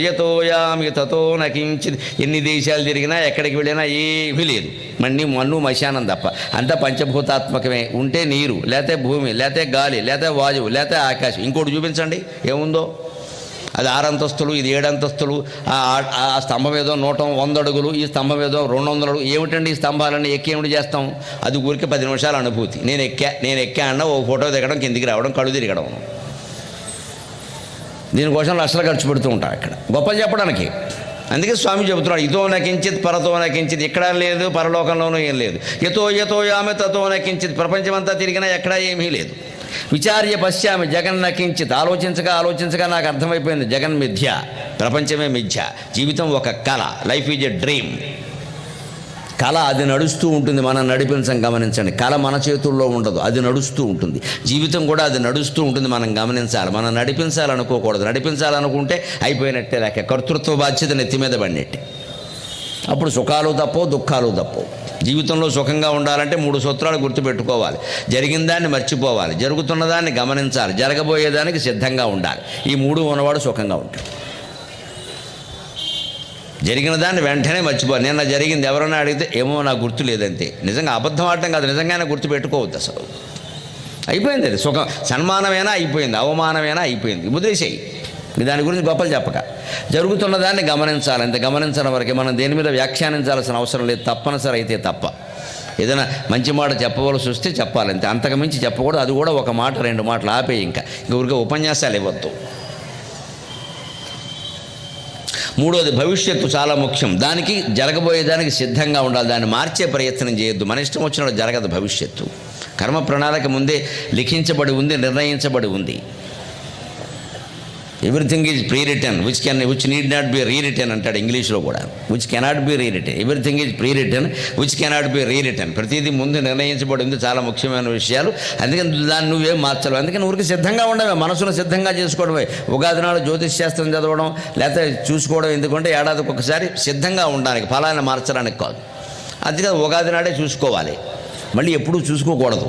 [SPEAKER 1] యతో యామి తతో నకించిత్. ఎన్ని దేశాలు తిరిగినా ఎక్కడికి వెళ్ళినా ఏమీ లేదు, మన్ను మశానం తప్ప. అంతా పంచభూతాత్మకమే. ఉంటే నీరు, లేతే భూమి, లేతే గాలి, లేతే వాయువు, లేతే ఆకాశం. ఇంకోటి చూపించండి ఏముందో. అది 6 అంతస్తులు, ఇది 7 అంతస్తులు. ఆ స్తంభం ఏదో 100 అడుగులు, ఈ స్తంభం ఏదో 200 అడుగులు. ఏమిటండి ఈ స్తంభాలన్నీ ఎక్కి ఏమిటి చేస్తాం? అది ఊరికి 10 నిమిషాల అనుభూతి. నేను ఎక్కా అన్న ఓ ఫోటో దిగడం, కిందికి రావడం, కళ్ళు తిరగడం. దీనికోసం లక్షలు ఖర్చు పెడుతూ ఉంటాం ఇక్కడ గొప్పలు చెప్పడానికి. అందుకే స్వామి చెబుతున్నాడు ఇతో నకించిత్ పరతో నకించిత్. ఇక్కడ లేదు, పరలోకంలోనూ ఏం లేదు. యతో యామి తతో నకించిత్. ప్రపంచమంతా తిరిగినా ఎక్కడా ఏమీ లేదు. విచార్య పశ్యామి జగన్నకించిత్. ఆలోచించగా నాకు అర్థమైపోయింది, జగన్ మిథ్య, ప్రపంచమే మిథ్య, జీవితం ఒక కళ, లైఫ్ ఈజ్ ఎ డ్రీమ్. కళ అది నడుస్తూ ఉంటుంది, మనం నడిపించం. గమనించండి, కళ మన చేతుల్లో ఉండదు, అది నడుస్తూ ఉంటుంది. జీవితం కూడా అది నడుస్తూ ఉంటుంది, మనం గమనించాలి. మనం నడిపించాలనుకోకూడదు. నడిపించాలనుకుంటే అయిపోయినట్టే లెక్క, కర్తృత్వ బాధ్యత నెత్తి మీద పడినట్టే. అప్పుడు సుఖాలు తప్పవు, దుఃఖాలు తప్పవు. జీవితంలో సుఖంగా ఉండాలంటే 3 సూత్రాలు గుర్తుపెట్టుకోవాలి. జరిగిన దాన్ని మర్చిపోవాలి, జరుగుతున్న దాన్ని గమనించాలి, జరగబోయేదానికి సిద్ధంగా ఉండాలి. ఈ 3 ఉన్నవాడు సుఖంగా ఉంటాడు. జరిగిన దాన్ని వెంటనే మర్చిపోవాలి. నిన్న జరిగింది ఎవరైనా అడిగితే ఏమో నాకు గుర్తు లేదంతే. నిజంగా అబద్ధం ఆడటం కాదు, నిజంగానే గుర్తుపెట్టుకోవద్దు. అసలు అయిపోయింది, అది సుఖం. సన్మానమైనా అయిపోయింది, అవమానమైనా అయిపోయింది, వదిలేసేయి. దాని గురించి గొప్పలు చెప్పక జరుగుతున్న దాన్ని గమనించాలి. అంతే, గమనించడం వరకే. మనం దేని మీద వ్యాఖ్యానించాల్సిన అవసరం లేదు, తప్పనిసరి అయితే తప్ప. ఏదైనా మంచి మాట చెప్పవలసి వస్తే చెప్పాలంతే, అంతకుమించి చెప్పకూడదు. అది కూడా 1 మాట 2 మాటలు ఆపే. ఇంకా ఊరికే ఉపన్యాసాలు ఇవ్వద్దు. 3వది భవిష్యత్తు చాలా ముఖ్యం. దానికి జరగబోయేదానికి సిద్ధంగా ఉండాలి, దాన్ని మార్చే ప్రయత్నం చేయొద్దు. మన ఇష్టం వచ్చినప్పుడు జరగదు భవిష్యత్తు. కర్మ ప్రణాళిక ముందే లిఖించబడి ఉంది, నిర్ణయించబడి ఉంది. Everything is pre return which need not be rewritten అంటాడు ఇంగ్లీష్లో కూడా. Which cannot be rewritten, everything is pre return which cannot be rewritten. ప్రతిదీ ముందు నిర్ణయించబడింది, చాలా ముఖ్యమైన విషయాలు. అందుకని దాన్ని నువ్వేం మార్చలేవు. అందుకని ఊరికి సిద్ధంగా ఉండవే, మనసును సిద్ధంగా చేసుకోవడమే. ఉగాది నాడు జ్యోతిష్ శాస్త్రం చదవడం లేకపోతే చూసుకోవడం ఎందుకంటే ఏడాదికి ఒకసారి సిద్ధంగా ఉండడానికి, ఫలాన్ని మార్చడానికి కాదు. అందుకని ఉగాది నాడే చూసుకోవాలి, మళ్ళీ ఎప్పుడూ చూసుకోకూడదు.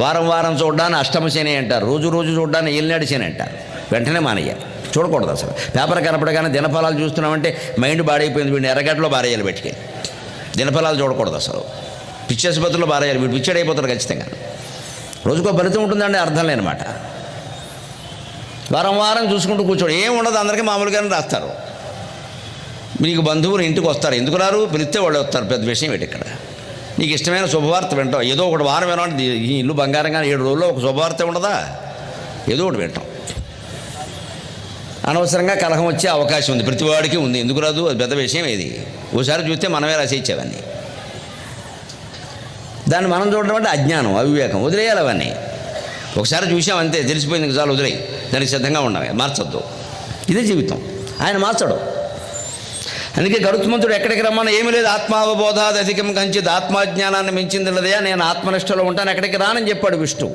[SPEAKER 1] వారం వారం చూడడాన్ని అష్టమ శని అంటారు, రోజు రోజు చూడడాన్ని ఏలినాడు శని అంటారు. వెంటనే మానేయాలి, చూడకూడదు అసలు. పేపర్ కనపడగానే దినఫలాలు చూస్తున్నామంటే మైండ్ బాడైపోయింది, వీడిని ఎర్రగడ్డలో బారేయాలి పెట్టుకెళ్ళి. దినఫలాలు చూడకూడదు అసలు, పిచ్చాసుపత్రిలో బారేయాలి, వీడు పిచ్చడైపోతాడు ఖచ్చితంగా. రోజుకో ఫలితం ఉంటుందండి, అర్థం లేనమాట. వారం వారం చూసుకుంటూ కూర్చోడు, ఏం ఉండదు, అందరికీ మామూలుగానే రాస్తారు. మీకు బంధువులు ఇంటికి వస్తారు, ఎందుకు రారు, పిలిస్తే వాళ్ళు వస్తారు, పెద్ద విషయం ఏంటి ఇక్కడ. నీకు ఇష్టమైన శుభవార్త వింటాం, ఏదో ఒకటి వారం వినాలి. ఈ ఇల్లు బంగారంగా 7 రోజుల్లో ఒక శుభవార్త ఉండదా, ఏదో ఒకటి వింటాం. అనవసరంగా కలహం వచ్చే అవకాశం ఉంది, ప్రతివాడికి ఉంది, ఎందుకు రాదు, అది పెద్ద విషయం. ఏది ఓసారి చూస్తే మనమే రాసేచ్చేవన్నీ. దాన్ని మనం చూడడం అంటే అజ్ఞానం, అవివేకం. వదిలేయాలి అవన్నీ. ఒకసారి చూసామంతే, తెలిసిపోయింది, చాలు వదిలేయి. దానికి సిద్ధంగా ఉండమే, మార్చొద్దు. ఇదే జీవితం. ఆయన మార్చడు. అందుకే గరుత్మంతుడు ఎక్కడికి రమ్మని, ఏమీ లేదు, ఆత్మావబోధాది అధికం కంచిత్, ఆత్మాజ్ఞానాన్ని మించిందిలదయా, నేను ఆత్మనిష్టలో ఉంటాను, ఎక్కడికి రానని చెప్పాడు విష్ణువు.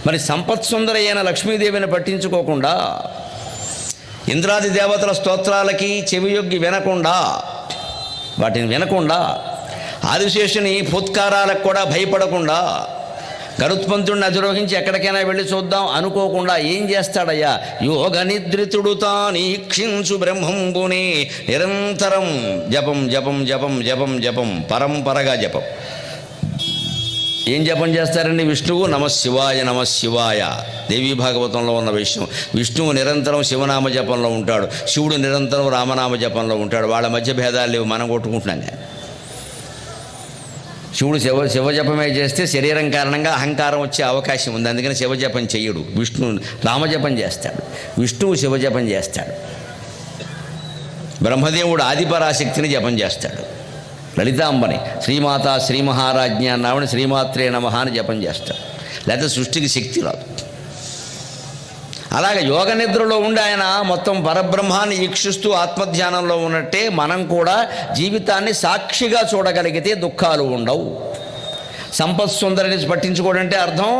[SPEAKER 1] మరి సంపత్ సుందర అయిన లక్ష్మీదేవిని పట్టించుకోకుండా, ఇంద్రాది దేవతల స్తోత్రాలకి చెవియొగ్గి వినకుండా, వాటిని వినకుండా, ఆదిశేషుని ఫుత్కారాలకు కూడా భయపడకుండా, గరుత్మంతుడిని అధిరోహించి ఎక్కడికైనా వెళ్ళి చూద్దాం అనుకోకుండా ఏం చేస్తాడయ్యా, యోగ నిద్రితుడు తానీక్షించు బ్రహ్మంబుని నిరంతరం జపం జపం జపం జపం జపం పరంపరగా జపం. ఏం జపం చేస్తారండి విష్ణువు? నమశివాయ నమశివాయ. దేవీ భాగవతంలో ఉన్న విషయం. విష్ణువు నిరంతరం శివనామ జపంలో ఉంటాడు, శివుడు నిరంతరం రామనామ జపంలో ఉంటాడు. వాళ్ళ మధ్య భేదాలు లేవు, మనం కొట్టుకుంటున్నాం. కానీ శివుడు శివజపమే చేస్తే శరీరం కారణంగా అహంకారం వచ్చే అవకాశం ఉంది, అందుకని శివజపం చెయ్యడు. విష్ణువు రామజపం చేస్తాడు, విష్ణువు శివజపం చేస్తాడు. బ్రహ్మదేవుడు ఆదిపరాశక్తిని జపం చేస్తాడు, లలితాంబని శ్రీమాత శ్రీ మహారాజ్ఞ అన్నామని శ్రీమాత్రే నమః అని జపం చేస్తాడు. లేకపోతే సృష్టికి శక్తి రాదు. అలాగే యోగ నిద్రలో ఉండి ఆయన మొత్తం పరబ్రహ్మాన్ని ఈక్షిస్తూ ఆత్మధ్యానంలో ఉన్నట్టే మనం కూడా జీవితాన్ని సాక్షిగా చూడగలిగితే దుఃఖాలు ఉండవు. సంపత్ సుందరిని పట్టించుకోవడం అంటే అర్థం,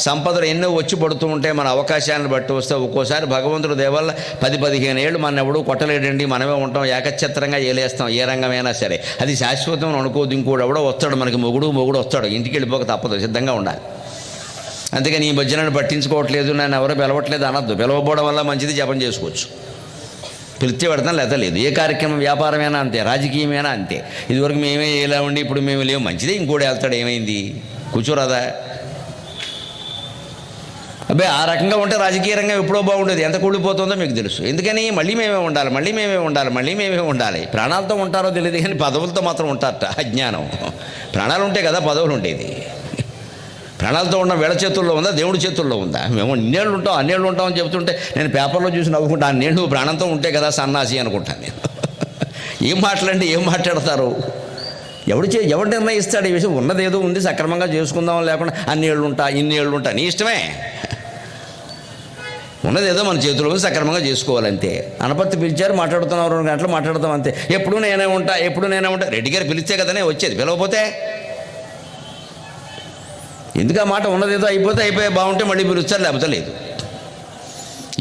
[SPEAKER 1] సంపదలు ఎన్నో వచ్చి పడుతూ ఉంటే మన అవకాశాలను బట్టి వస్తే ఒక్కోసారి భగవంతుడు దేవల్ల 10-15 ఏళ్ళు మన ఎవడు కొట్టలేడండి, మనమే ఉంటాం, ఏకఛత్రంగా ఏలేస్తాం ఏ రంగమైనా సరే. అది శాశ్వతం అనుకోదు. ఇంకోడు ఎవడో వస్తాడు మనకి, మొగుడు వస్తాడు, ఇంటికి వెళ్ళిపోక తప్పదు, సిద్ధంగా ఉండాలి. అందుకని ఈ మధ్య నన్ను పట్టించుకోవట్లేదు, నన్ను ఎవరో పిలవట్లేదు అనొద్దు. పిలవకపోవడం వల్ల మంచిది, జపం చేసుకోవచ్చు. పిలిస్తే పెడతాం లేదా లేదు. ఏ కార్యక్రమం, వ్యాపారమైనా అంతే, రాజకీయమైనా అంతే. ఇదివరకు మేమే ఎలా ఉండి ఇప్పుడు మేము లేవు, మంచిదే. ఇంకోటి వెళ్తాడు, ఏమైంది, కూర్చోరాదా? అబ్బాయి ఆ రకంగా ఉంటే రాజకీయ రంగం ఎప్పుడో బాగుండేది, ఎంత కూలిపోతుందో మీకు తెలుసు. ఎందుకని మళ్ళీ మేమే ఉండాలి, మళ్ళీ మేమే ఉండాలి. ప్రాణాలతో ఉంటారో తెలియదు కానీ పదవులతో మాత్రం ఉంటారట. అజ్ఞానం. ప్రాణాలు ఉంటే కదా పదవులు ఉండేది. ప్రాణాలతో ఉన్న వీళ్ళ చేతుల్లో ఉందా, దేవుడి చేతుల్లో ఉందా? మేము ఇన్నేళ్ళు ఉంటాం అన్నేళ్ళు ఉంటామని చెబుతుంటే నేను పేపర్లో చూసి నవ్వుకుంటా, అన్నేళ్ళు ప్రాణంతో ఉంటే కదా సన్నాసి అనుకుంటాను నేను. ఏం మాట్లాడతారు? ఎవడు నిర్ణయిస్తాడు ఈ విషయం? ఉన్నదేదో ఉంది, సక్రమంగా చేసుకుందాం, లేకుండా అన్నేళ్ళు ఉంటా ఇన్నేళ్ళు ఉంటా, నీ ఇష్టమే. ఉన్నదేదో మన చేతిలో ఉంది, సక్రమంగా చేసుకోవాలంతే. అనపత్తి పిలిచారు, మాట్లాడుతున్నాం, 2 గంటలు మాట్లాడతాం అంతే. ఎప్పుడు నేనే ఉంటా. రెడ్డి గారు పిలిస్తే కదనే వచ్చేది, పిలవకపోతే ఎందుకు? ఆ మాట ఉన్నదేదో అయిపోయే బాగుంటే మళ్ళీ పిలుస్తారు, లేకపోతే లేదు.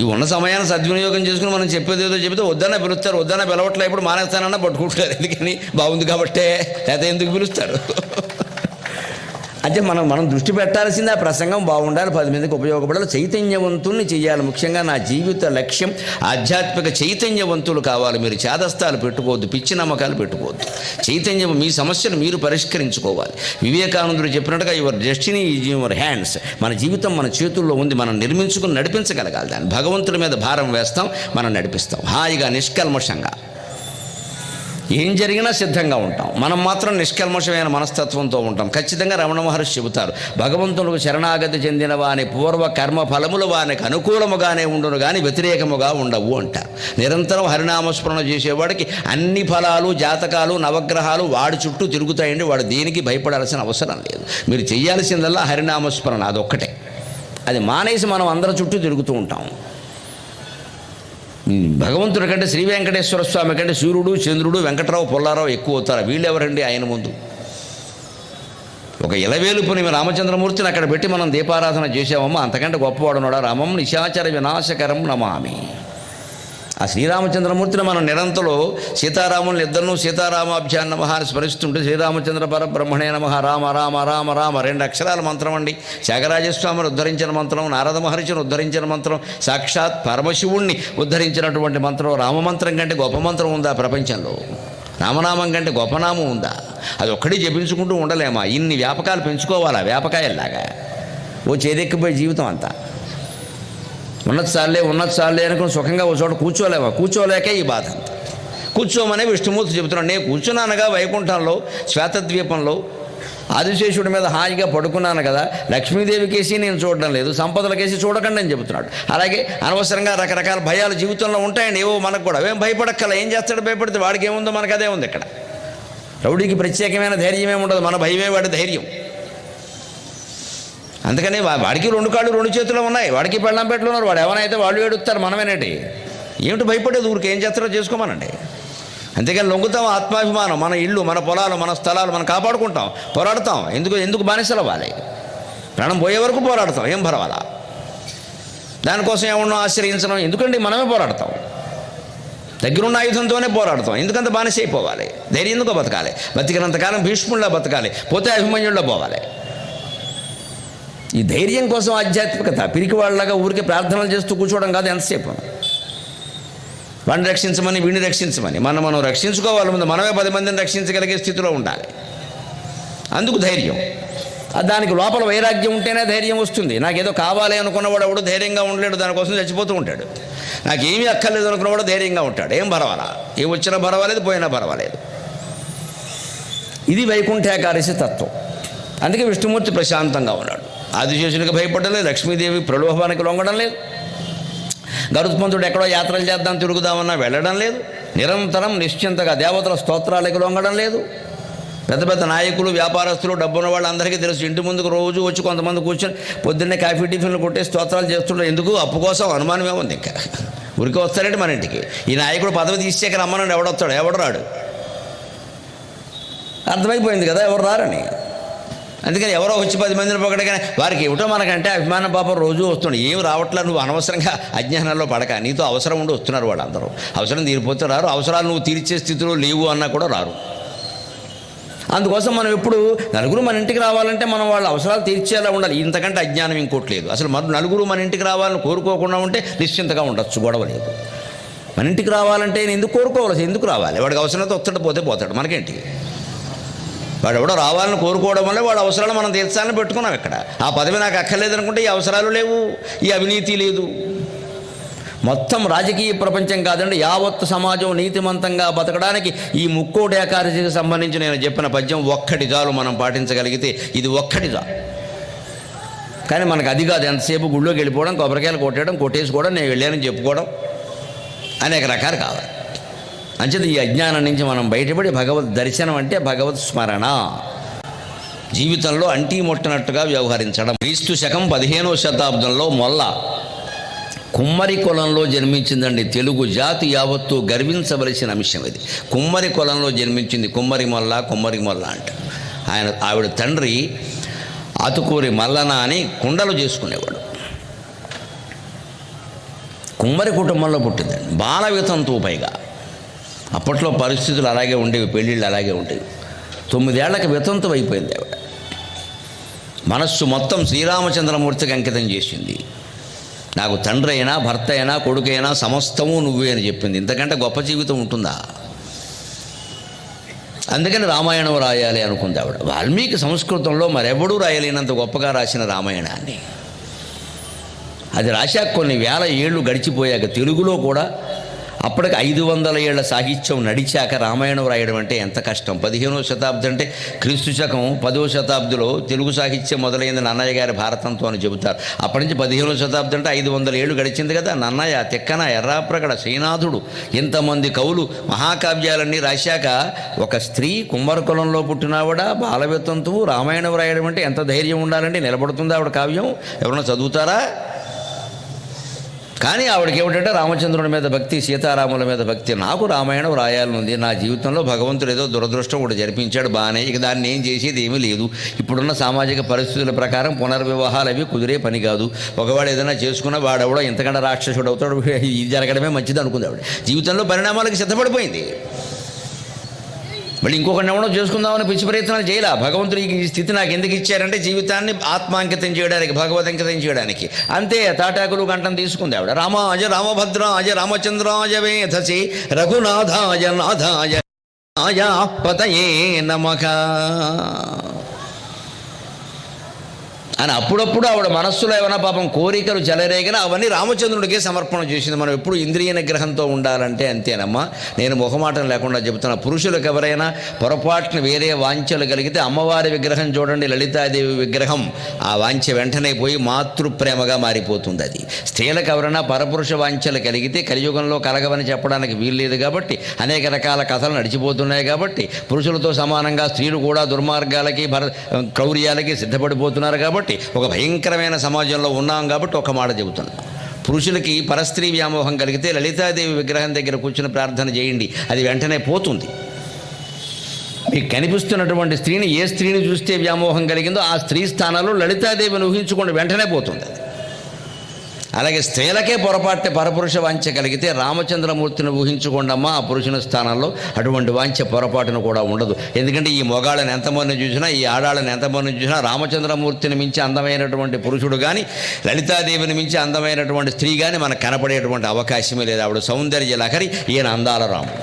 [SPEAKER 1] ఈ ఉన్న సమయాన్ని సద్వినియోగం చేసుకుని మనం చెప్పేదేదో చెబితే వద్దన్నా పిలుస్తారు, వద్దన్నా పిలవట్లే, ఇప్పుడు మానేస్తానన్నా పట్టుకుంటారు. ఎందుకని? బాగుంది కాబట్టే, లేకపోతే ఎందుకు పిలుస్తారు? అంటే మనం దృష్టి పెట్టాల్సింది ఆ ప్రసంగం బాగుండాలి, 10 మందికి ఉపయోగపడాలి, చైతన్యవంతుల్ని చేయాలి. ముఖ్యంగా నా జీవిత లక్ష్యం ఆధ్యాత్మిక చైతన్యవంతులు కావాలి. మీరు చేదస్తాలు పెట్టుకోవద్దు, పిచ్చి నమ్మకాలు పెట్టుకోవద్దు. చైతన్యం, మీ సమస్యను మీరు పరిష్కరించుకోవాలి. వివేకానందుడు చెప్పినట్టుగా your destiny is your hands. మన జీవితం మన చేతుల్లో ఉంది, మనం నిర్మించుకుని నడిపించగలగాలి. దాన్ని భగవంతుడి మీద భారం వేస్తాం, మనం నడిపిస్తాం హాయిగా నిష్కల్మషంగా. ఏం జరిగినా సిద్ధంగా ఉంటాం, మనం మాత్రం నిష్కల్మషమైన మనస్తత్వంతో ఉంటాం. ఖచ్చితంగా రమణ మహర్షి చెబుతారు, భగవంతునికి శరణాగతి చెందిన వాని పూర్వ కర్మ ఫలములు వానికి అనుకూలముగానే ఉండును కానీ వ్యతిరేకముగా ఉండవు అంటారు. నిరంతరం హరినామస్మరణ చేసేవాడికి అన్ని ఫలాలు, జాతకాలు, నవగ్రహాలు వాడి చుట్టూ తిరుగుతాయండి. వాడు దేనికి భయపడాల్సిన అవసరం లేదు. మీరు చేయాల్సిందల్లా హరినామస్మరణ, అదొక్కటే. అది మానేసి మనం అందరి చుట్టూ తిరుగుతూ ఉంటాం. భగవంతుడి కంటే శ్రీ వెంకటేశ్వర స్వామి కంటే సూర్యుడు, చంద్రుడు, వెంకటరావు, పుల్లారావు ఎక్కువ అవుతారు. వీళ్ళెవరండి ఆయన ముందు? ఒక ఇలవేలుపుని రామచంద్రమూర్తిని అక్కడ పెట్టి మనం దీపారాధన చేసామమ్మా, అంతకంటే గొప్పవాడున్నాడా? రామం నిశాచర వినాశకరం నమామి. ఆ శ్రీరామచంద్రమూర్తిని మనం నిరంతరం సీతారాములను ఇద్దరు సీతారామాభ్యాన్ నమః అని స్మరిస్తుంటే శ్రీరామచంద్ర పరబ్రహ్మణే నమః రామ రామ రామ రామ 2 అక్షరాల మంత్రం అండి. త్యాగరాజస్వామిని ఉద్ధరించిన మంత్రం, నారద మహర్షిని ఉద్ధరించిన మంత్రం, సాక్షాత్ పరమశివుణ్ణి ఉద్ధరించినటువంటి మంత్రం. రామమంత్రం కంటే గొప్ప మంత్రం ఉందా ప్రపంచంలో? రామనామం కంటే గొప్ప నామం ఉందా? అది ఒక్కడే జపించుకుంటూ ఉండలేమా? ఇన్ని వ్యాపకాలు పెంచుకోవాలా? వ్యాపకాయల్లాగా ఓ చేదెక్కిపోయే జీవితం అంతా. ఉన్నత చాలే అనుకుని సుఖంగా ఒక చోట కూర్చోలేమా? కూర్చోలేక ఈ బాధ అంతా. కూర్చోమనే విష్ణుమూర్తి చెబుతున్నాడు. నేను కూర్చున్నానుగా వైకుంఠంలో శ్వేతద్వీపంలో ఆదిశేషుడి మీద హాయిగా పడుకున్నాను కదా, లక్ష్మీదేవికేసి నేను చూడడం లేదు, సంపదలకేసి చూడకండి అని చెబుతున్నాడు. అలాగే అనవసరంగా రకరకాల భయాలు జీవితంలో ఉంటాయండి. ఏవో మనకు కూడా ఏం భయపడక్కల. ఏం చేస్తాడు? భయపడితే వాడికి ఏముందో మనకు అదే ఉంది. ఇక్కడ రౌడీకి ప్రత్యేకమైన ధైర్యం ఏమి ఉండదు, మన భయమే వాడి ధైర్యం. అందుకని వాడికి 2 కాళ్ళు 2 చేతులు ఉన్నాయి, వాడికి పెళ్ళంపేటలో ఉన్నారు. వాడు ఎవరైతే వాళ్ళు ఏడుస్తారు, మనమేనండి. ఏమిటి భయపడేది? ఊరికి ఏం చేస్తారో చేసుకోమనండి. అంతేకాని లొంగుతాం ఆత్మాభిమానం. మన ఇల్లు, మన పొలాలు, మన స్థలాలు మనం కాపాడుకుంటాం, పోరాడతాం. ఎందుకు బానిసలు అవ్వాలి? ప్రాణం పోయే వరకు పోరాడతాం. ఏం పర్వాలా? దానికోసం ఏమన్నా ఆశ్రయించడం ఎందుకండి? మనమే పోరాడతాం. దగ్గరున్న ఆయుధంతోనే పోరాడతాం. ఎందుకంత బానిస అయిపోవాలి? ధైర్యం ఎందుకో బతకాలి. బతికినంతకాలం భీష్ముడిలా బతకాలి, పోతే అభిమన్యుడిలో పోవాలి. ఈ ధైర్యం కోసం ఆధ్యాత్మికత. పిరికి వాళ్ళలాగా ఊరికే ప్రార్థనలు చేస్తూ కూర్చోవడం కాదు ఎంతసేపు. వాడిని రక్షించమని, వీడిని రక్షించమని మనం రక్షించుకోవాలి. ముందు మనమే 10 మందిని రక్షించగలిగే స్థితిలో ఉండాలి. అందుకు ధైర్యం. దానికి లోపల వైరాగ్యం ఉంటేనే ధైర్యం వస్తుంది. నాకేదో కావాలి అనుకున్నవాడు ఎవడు ధైర్యంగా ఉండలేడు, దానికోసం చచ్చిపోతూ ఉంటాడు. నాకేమీ అక్కర్లేదు అనుకున్నవాడు ధైర్యంగా ఉంటాడు. ఏం పర్వాలా? ఏం వచ్చినా పర్వాలేదు, పోయినా పర్వాలేదు. ఇది వైకుంఠ ఏకాదశి తత్వం. అందుకే విష్ణుమూర్తి ప్రశాంతంగా ఉన్నాడు. ఆదిశేషునికి భయపడడం లేదు, లక్ష్మీదేవి ప్రలోభానికి లొంగడం లేదు, గరుత్మంతుడు ఎక్కడో యాత్రలు చేద్దాం తిరుగుదామన్నా వెళ్ళడం లేదు, నిరంతరం నిశ్చింతగా దేవతల స్తోత్రాలకు లొంగడం లేదు. పెద్ద పెద్ద నాయకులు, వ్యాపారస్తులు, డబ్బున్న వాళ్ళు అందరికీ తెలుసు. ఇంటి ముందుకు రోజు వచ్చి కొంతమంది కూర్చొని పొద్దున్నే కాఫీ టిఫిన్లు కొట్టే స్తోత్రాలు చేస్తుంటారు. ఎందుకు? అప్పు కోసం. అనుమానమే ఉంది. ఇంకా ఊరికి వస్తారంటే మన ఇంటికి. ఈ నాయకుడు పదవి తీసేక రమ్మనండి, ఎవడొస్తాడు? ఎవడు రాడు. అర్థమైపోయింది కదా ఎవరు రారని. అందుకని ఎవరో వచ్చి 10 మందిని పొగడగానే వారికి ఏమిటో మనకంటే అభిమానం పాపం రోజు వస్తుండే. ఏం రావట్లేదు. నువ్వు అనవసరంగా అజ్ఞానంలో పడక. నీతో అవసరం ఉండి వస్తున్నారు వాళ్ళందరూ. అవసరం తీరిపోతే రారు. అవసరాలు నువ్వు తీర్చే స్థితిలో లేవు అన్నా కూడా రారు. అందుకోసం మనం ఎప్పుడు నలుగురు మన ఇంటికి రావాలంటే మనం వాళ్ళ అవసరాలు తీర్చేలా ఉండాలి. ఇంతకంటే అజ్ఞానం ఇంకోటి లేదు. అసలు నలుగురు మన ఇంటికి రావాలని కోరుకోకుండా ఉంటే నిశ్చింతగా ఉండొచ్చు, గొడవ లేదు. మన ఇంటికి రావాలంటే నేను ఎందుకు కోరుకోవాలి? ఎందుకు రావాలి? వాడికి అవసరంతో వస్తాడు, పోతాడు. మనకేంటి? వాడు ఎవడో రావాలని కోరుకోవడం వల్ల వాడు అవసరాలు మనం తీర్చాలని పెట్టుకున్నాం. ఇక్కడ ఆ పదవి నాకు అక్కర్లేదు అనుకుంటే ఈ అవసరాలు లేవు, ఈ అవినీతి లేదు. మొత్తం రాజకీయ ప్రపంచం కాదండి, యావత్తు సమాజం నీతిమంతంగా బతకడానికి ఈ ముక్కోటి ఏకాదశికి సంబంధించి నేను చెప్పిన పద్యం ఒక్కటి చాలు. మనం పాటించగలిగితే ఇది ఒక్కటి చాలు. కానీ మనకు అది కాదు. ఎంతసేపు గుళ్ళోకి వెళ్ళిపోవడం, కొబ్బరికాయలు కొట్టేసుకోవడం, నేను వెళ్ళానని చెప్పుకోవడం, అనేక రకాలు కావాలి. అంచేత ఈ అజ్ఞానం నుంచి మనం బయటపడి భగవద్ దర్శనం అంటే భగవత్ స్మరణ, జీవితంలో అంటీ ముట్టనట్టుగా వ్యవహరించడం. క్రీస్తు శకం 15వ శతాబ్దంలో మొల్ల కుమ్మరి కులంలో జన్మించిందండి. తెలుగు జాతి యావత్తు గర్వించవలసిన అంశం ఇది. కుమ్మరి కులంలో జన్మించింది. కుమ్మరి మొల్ల అంట. ఆవిడ తండ్రి ఆతుకూరి మల్లన అని కుండలు చేసుకునేవాడు. కుమ్మరి కుటుంబంలో పుట్టిందండి. బాల వితంతువు పైగా. అప్పట్లో పరిస్థితులు అలాగే ఉండేవి, పెళ్ళిళ్ళు అలాగే ఉండేవి. 9 ఏళ్లకు వితంతువు అయిపోయింది ఆవిడ. మనస్సు మొత్తం శ్రీరామచంద్రమూర్తికి అంకితం చేసింది. నాకు తండ్రి అయినా, భర్త అయినా, కొడుకైనా సమస్తము నువ్వే అని చెప్పింది. ఇంతకంటే గొప్ప జీవితం ఉంటుందా? అందుకని రామాయణం రాయాలి అనుకుంది ఆవిడ. వాల్మీకి సంస్కృతంలో మరెవడూ రాయలేనంత గొప్పగా రాసిన రామాయణాన్ని. అది రాశాక కొన్ని వేల ఏళ్ళు గడిచిపోయాక తెలుగులో కూడా అప్పటికి 500 ఏళ్ల సాహిత్యం నడిచాక రామాయణం రాయడం అంటే ఎంత కష్టం. 15వ శతాబ్దం అంటే క్రీస్తు శకం 10వ శతాబ్దిలో తెలుగు సాహిత్యం మొదలైంది నన్నయ్య గారి భారతంతో అని చెబుతారు. అప్పటి నుంచి 15వ శతాబ్దం అంటే 500 ఏళ్ళు గడిచింది కదా. నన్నయ్య, తిక్కన, ఎర్రాప్రగడ, శ్రీనాథుడు, ఇంతమంది కవులు మహాకావ్యాలన్నీ రాశాక ఒక స్త్రీ కుమ్మరి కులంలో పుట్టినావిడ బాలవితంతువు రామాయణం రాయడం అంటే ఎంత ధైర్యం ఉండాలండి. నిలబడుతుందా ఆవిడ కావ్యం? ఎవరన్నా చదువుతారా? కానీ ఆవిడకి ఏమిటంటే రామచంద్రుడి మీద భక్తి, సీతారాముల మీద భక్తి. నాకు రామాయణం రాయాలనుంది, నా జీవితంలో భగవంతుడు ఏదో దురదృష్టం కూడా జరిపించాడు, బాగానే, ఇక దాన్ని ఏం చేసేది ఏమీ లేదు. ఇప్పుడున్న సామాజిక పరిస్థితుల ప్రకారం పునర్వివాహాలు అవి కుదిరే పని కాదు. ఒకవాడు ఏదైనా చేసుకున్న వాడెవడో ఇంతకంటే రాక్షసుడు అవుతాడు, ఇది జరగడమే మంచిది అనుకుంది ఆవిడ. జీవితంలో పరిణామాలకు సిద్ధపడిపోయింది. మళ్ళీ ఇంకొకరిని ఎవడో చేసుకుందామని పిచ్చి ప్రయత్నాలు చేయలే. భగవంతుడు ఈ స్థితి నాకు ఎందుకు ఇచ్చారంటే జీవితాన్ని ఆత్మాంకితం చేయడానికి, భగవదంకితం చేయడానికి. అంతే, తాటాకులు గంటం తీసుకుంది ఆవిడ. రామాయ రామభద్రాయ రామచంద్రాయ వేధసి రఘునాథాయ నాథాయ పతయే నమః అని అప్పుడప్పుడు ఆవిడ మనస్సులో ఏమైనా పాపం కోరికలు చెలరేగినా అవన్నీ రామచంద్రుడికే సమర్పణ చేసింది. మనం ఎప్పుడు ఇంద్రియ నిగ్రహంతో ఉండాలంటే అంతేనమ్మా. నేను మొహమాటం లేకుండా చెబుతున్నా, పురుషులకు ఎవరైనా పొరపాటున వేరే వాంఛలు కలిగితే అమ్మవారి విగ్రహం చూడండి, లలితాదేవి విగ్రహం, ఆ వాంఛ వెంటనే పోయి మాతృప్రేమగా మారిపోతుంది. అది స్త్రీలకు ఎవరైనా పరపురుష వాంఛలు కలిగితే కలియుగంలో కలగవని చెప్పడానికి వీల్లేదు కాబట్టి అనేక రకాల కథలు నడిచిపోతున్నాయి. కాబట్టి పురుషులతో సమానంగా స్త్రీలు కూడా దుర్మార్గాలకి క్రౌర్యాలకి సిద్ధపడిపోతున్నారు. కాబట్టి ఒక భయంకరమైన సమాజంలో ఉన్నాం. కాబట్టి ఒక మాట చెబుతున్నాం, పురుషులకి పరస్త్రీ వ్యామోహం కలిగితే లలితాదేవి విగ్రహం దగ్గర కూర్చుని ప్రార్థన చేయండి, అది వెంటనే పోతుంది. మీకు కనిపిస్తున్నటువంటి స్త్రీని, ఏ స్త్రీని చూస్తే వ్యామోహం కలిగిందో ఆ స్త్రీ స్థానంలో లలితాదేవిని ఊహించుకోండి, వెంటనే పోతుంది అది. అలాగే స్త్రీలకే పొరపాటు పరపురుష వాంఛ కలిగితే రామచంద్రమూర్తిని ఊహించుకోండమ్మా, ఆ పురుషుని స్థానంలో అటువంటి వాంఛ పొరపాటును కూడా ఉండదు. ఎందుకంటే ఈ మొగాళ్ళని ఎంతమంది చూసినా, ఈ ఆడాళ్ళని ఎంతమంది చూసినా రామచంద్రమూర్తిని మించి అందమైనటువంటి పురుషుడు కానీ, లలితాదేవిని మించి అందమైనటువంటి స్త్రీ కానీ మనకు కనపడేటువంటి అవకాశమే లేదు. ఆవిడ సౌందర్య లహరి, ఈయన అందాల రాముడు.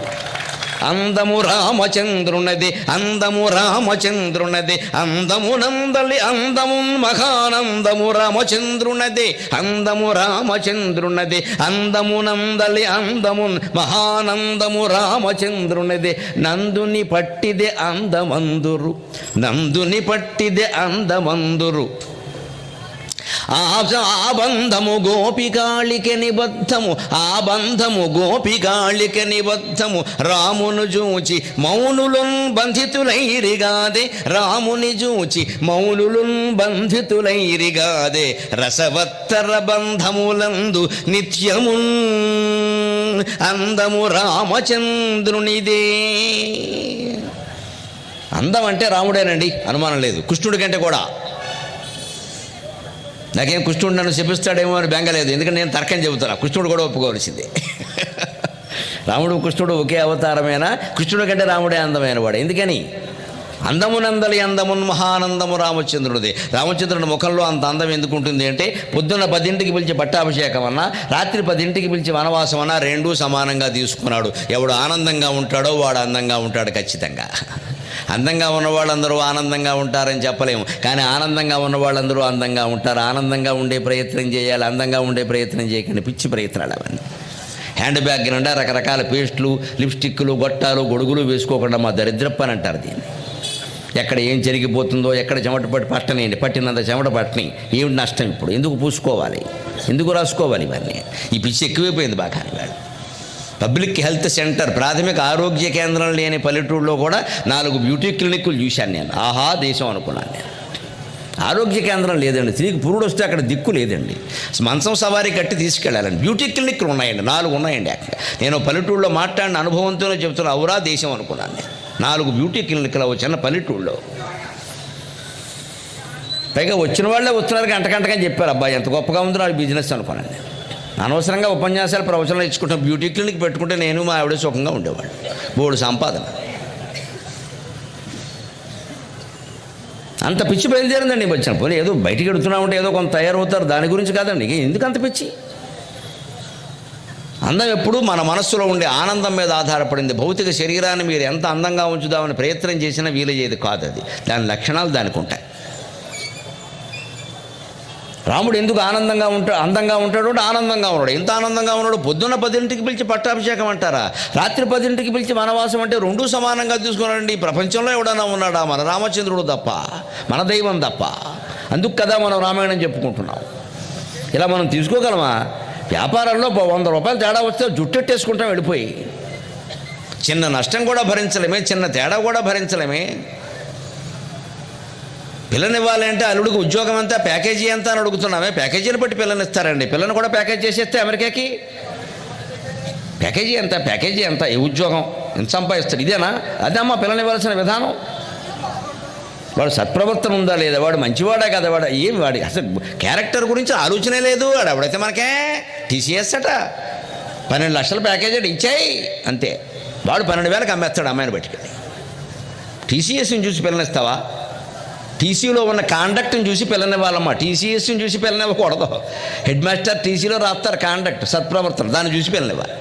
[SPEAKER 1] అందము రామచంద్రునది, అందము రామచంద్రునది, అందము నందలి అందము మహానందము రామచంద్రునది, అందము రామచంద్రునది, అందము నందలి అందము మహానందము రామచంద్రునది. నందుని పట్టిదే అందమందురు, నందుని పట్టిదే అందమందురు. ఆ బంధము గోపికాళిక నిబద్ధము, ఆ బంధము గోపికాళిక నిబద్ధము. రామును చూచి మౌనులున్ బంధితులైరిగాదే, రాముని చూచి మౌనులున్ బంధితులైరిగాదే. రసవత్తర బంధములందు నిత్యము అందము రామచంద్రునిదే. అందం అంటే రాముడేనండి, అనుమానం లేదు. కృష్ణుడి కంటే కూడా. నాకేం కృష్ణుడు నన్ను శపిస్తాడేమో అని బెంగలేదు, ఎందుకంటే నేను తర్కం చెబుతాను. కృష్ణుడు కూడా ఒప్పుకోవాల్సిందే. రాముడు కృష్ణుడు ఒకే అవతారమేనా? కృష్ణుడి కంటే రాముడే అందమైన వాడు. ఎందుకని? అందమునందలి అందమున్ మహానందము రామచంద్రుడిదే. రామచంద్రుడి ముఖంలో అంత అందం ఎందుకు ఉంటుంది అంటే, పొద్దున్న 10ంటికి పిలిచి పట్టాభిషేకం అన్నా, రాత్రి 10ంటికి పిలిచి వనవాసం అన్నా రెండూ సమానంగా తీసుకున్నాడు. ఎవడు ఆనందంగా ఉంటాడో వాడు అందంగా ఉంటాడు ఖచ్చితంగా. అందంగా ఉన్నవాళ్ళందరూ ఆనందంగా ఉంటారని చెప్పలేము, కానీ ఆనందంగా ఉన్నవాళ్ళందరూ అందంగా ఉంటారు. ఆనందంగా ఉండే ప్రయత్నం చేయాలి, అందంగా ఉండే ప్రయత్నం చేయకండి, పిచ్చి ప్రయత్నాలు అవన్నీ. హ్యాండ్ బ్యాగ్ నిండా రకరకాల పేస్టులు, లిప్స్టిక్లు, గొట్టాలు, గొడుగులు వేసుకోకుండా మా దరిద్రప్పని అంటారు దీన్ని. ఎక్కడ ఏం జరిగిపోతుందో, ఎక్కడ చెమట పట్టనేయండి, పట్టినంత చెమట పట్టని, ఏమిటి నష్టం? ఇప్పుడు ఎందుకు పూసుకోవాలి, ఎందుకు రాసుకోవాలి? ఇవన్నీ ఈ పిచ్చి ఎక్కువైపోయింది బాగా. వాళ్ళు పబ్లిక్ హెల్త్ సెంటర్, ప్రాథమిక ఆరోగ్య కేంద్రం లేని పల్లెటూరులో కూడా 4 బ్యూటీ క్లినిక్లు చూశాను నేను. ఆహా దేశం అనుకున్నాను నేను. ఆరోగ్య కేంద్రం లేదండి, స్త్రీకి పురుడు వస్తే అక్కడ దిక్కు లేదండి, మంచం సవారీ కట్టి తీసుకెళ్ళాలండి. బ్యూటీ క్లినిక్లు ఉన్నాయండి, 4 ఉన్నాయండి. నేను పల్లెటూరులో మాట్లాడిన అనుభవంతోనే చెప్తున్నా, అవురా దేశం అనుకున్నాను నేను. 4 బ్యూటీ క్లినిక్లు వచ్చిన పల్లెటూరులో. పైగా వచ్చిన వాళ్ళే వస్తున్నారు, గంటగంటకని చెప్పారు. అబ్బాయి ఎంత గొప్పగా ఉందో నాకు బిజినెస్ అనుకున్నాను నేను. అనవసరంగా ఉపన్యాసాలు, ప్రవచనాలు ఇచ్చుకుంటాం. బ్యూటీ క్లినిక్ పెట్టుకుంటే నేను మా ఆవిడ సుఖంగా ఉండేవాడు. బోర్డు సంపాదన. అంత పిచ్చి బయలుదేరిందండి వచ్చిన. పోనీ ఏదో బయటికి ఎడుతున్నామంటే ఏదో కొంత తయారవుతారు, దాని గురించి కాదండి. ఎందుకు అంత పిచ్చి? అందం ఎప్పుడు మన మనస్సులో ఉండే ఆనందం మీద ఆధారపడింది. భౌతిక శరీరాన్ని మీరు ఎంత అందంగా ఉంచుదామని ప్రయత్నం చేసినా వీలయ్యేది కాదు. అది దాని లక్షణాలు దానికి ఉంటాయి. రాముడు ఎందుకు అందంగా ఉంటాడు అంటే ఆనందంగా ఉన్నాడు. ఎంత ఆనందంగా ఉన్నాడు? పొద్దున్న 10ంటికి పిలిచి పట్టాభిషేకం అంటారా, రాత్రి 10ంటికి పిలిచి వనవాసం అంటే రెండూ సమానంగా తీసుకున్నాడండి. ఈ ప్రపంచంలో ఎవడన్నా ఉన్నాడా? మన రామచంద్రుడు తప్ప, మన దైవం తప్ప. అందుకు కదా మనం రామాయణం చెప్పుకుంటున్నాం. ఇలా మనం తీసుకోగలమా? వ్యాపారంలో 100 రూపాయలు తేడా వస్తే జుట్టెట్టేసుకుంటాం వెళ్ళిపోయి. చిన్న నష్టం కూడా భరించలేమే, చిన్న తేడా కూడా భరించలేమే. పిల్లనివ్వాలి అంటే అల్లుడికి ఉద్యోగం అంతా ప్యాకేజీ ఎంత అని అడుగుతున్నామే. ప్యాకేజీని బట్టి పిల్లనిస్తారండి. పిల్లని కూడా ప్యాకేజ్ చేసేస్తే అమెరికాకి ప్యాకేజీ ఎంత ఏ ఉద్యోగం ఎంత సంపాదిస్తాడు, ఇదేనా? అదే అమ్మ పిల్లనివ్వాల్సిన విధానం. వాడు సత్ప్రవర్తన ఉందా లేదా, వాడు మంచివాడా కదా, వాడి అసలు క్యారెక్టర్ గురించి ఆలోచనే లేదు. వాడు ఎవడైతే మనకే టీసీఎస్ అట 12 లక్షల ప్యాకేజ్ అట ఇచ్చాయి అంతే. వాడు 12,000కి అమ్మేస్తాడు అమ్మాయిని బట్టుకెళ్ళి. టీసీఎస్ని చూసి పిల్లనిస్తావా? టీసీలో ఉన్న కాండక్ట్ని చూసి పిల్లనివ్వాలమ్మా. టీసీఎస్ని చూసి పిల్లనివ్వకూడదు. హెడ్ మాస్టర్ టీసీలో రాస్తారు కాండక్ట్, సత్ప్రవర్తన, దాన్ని చూసి పిల్లనివ్వాలి.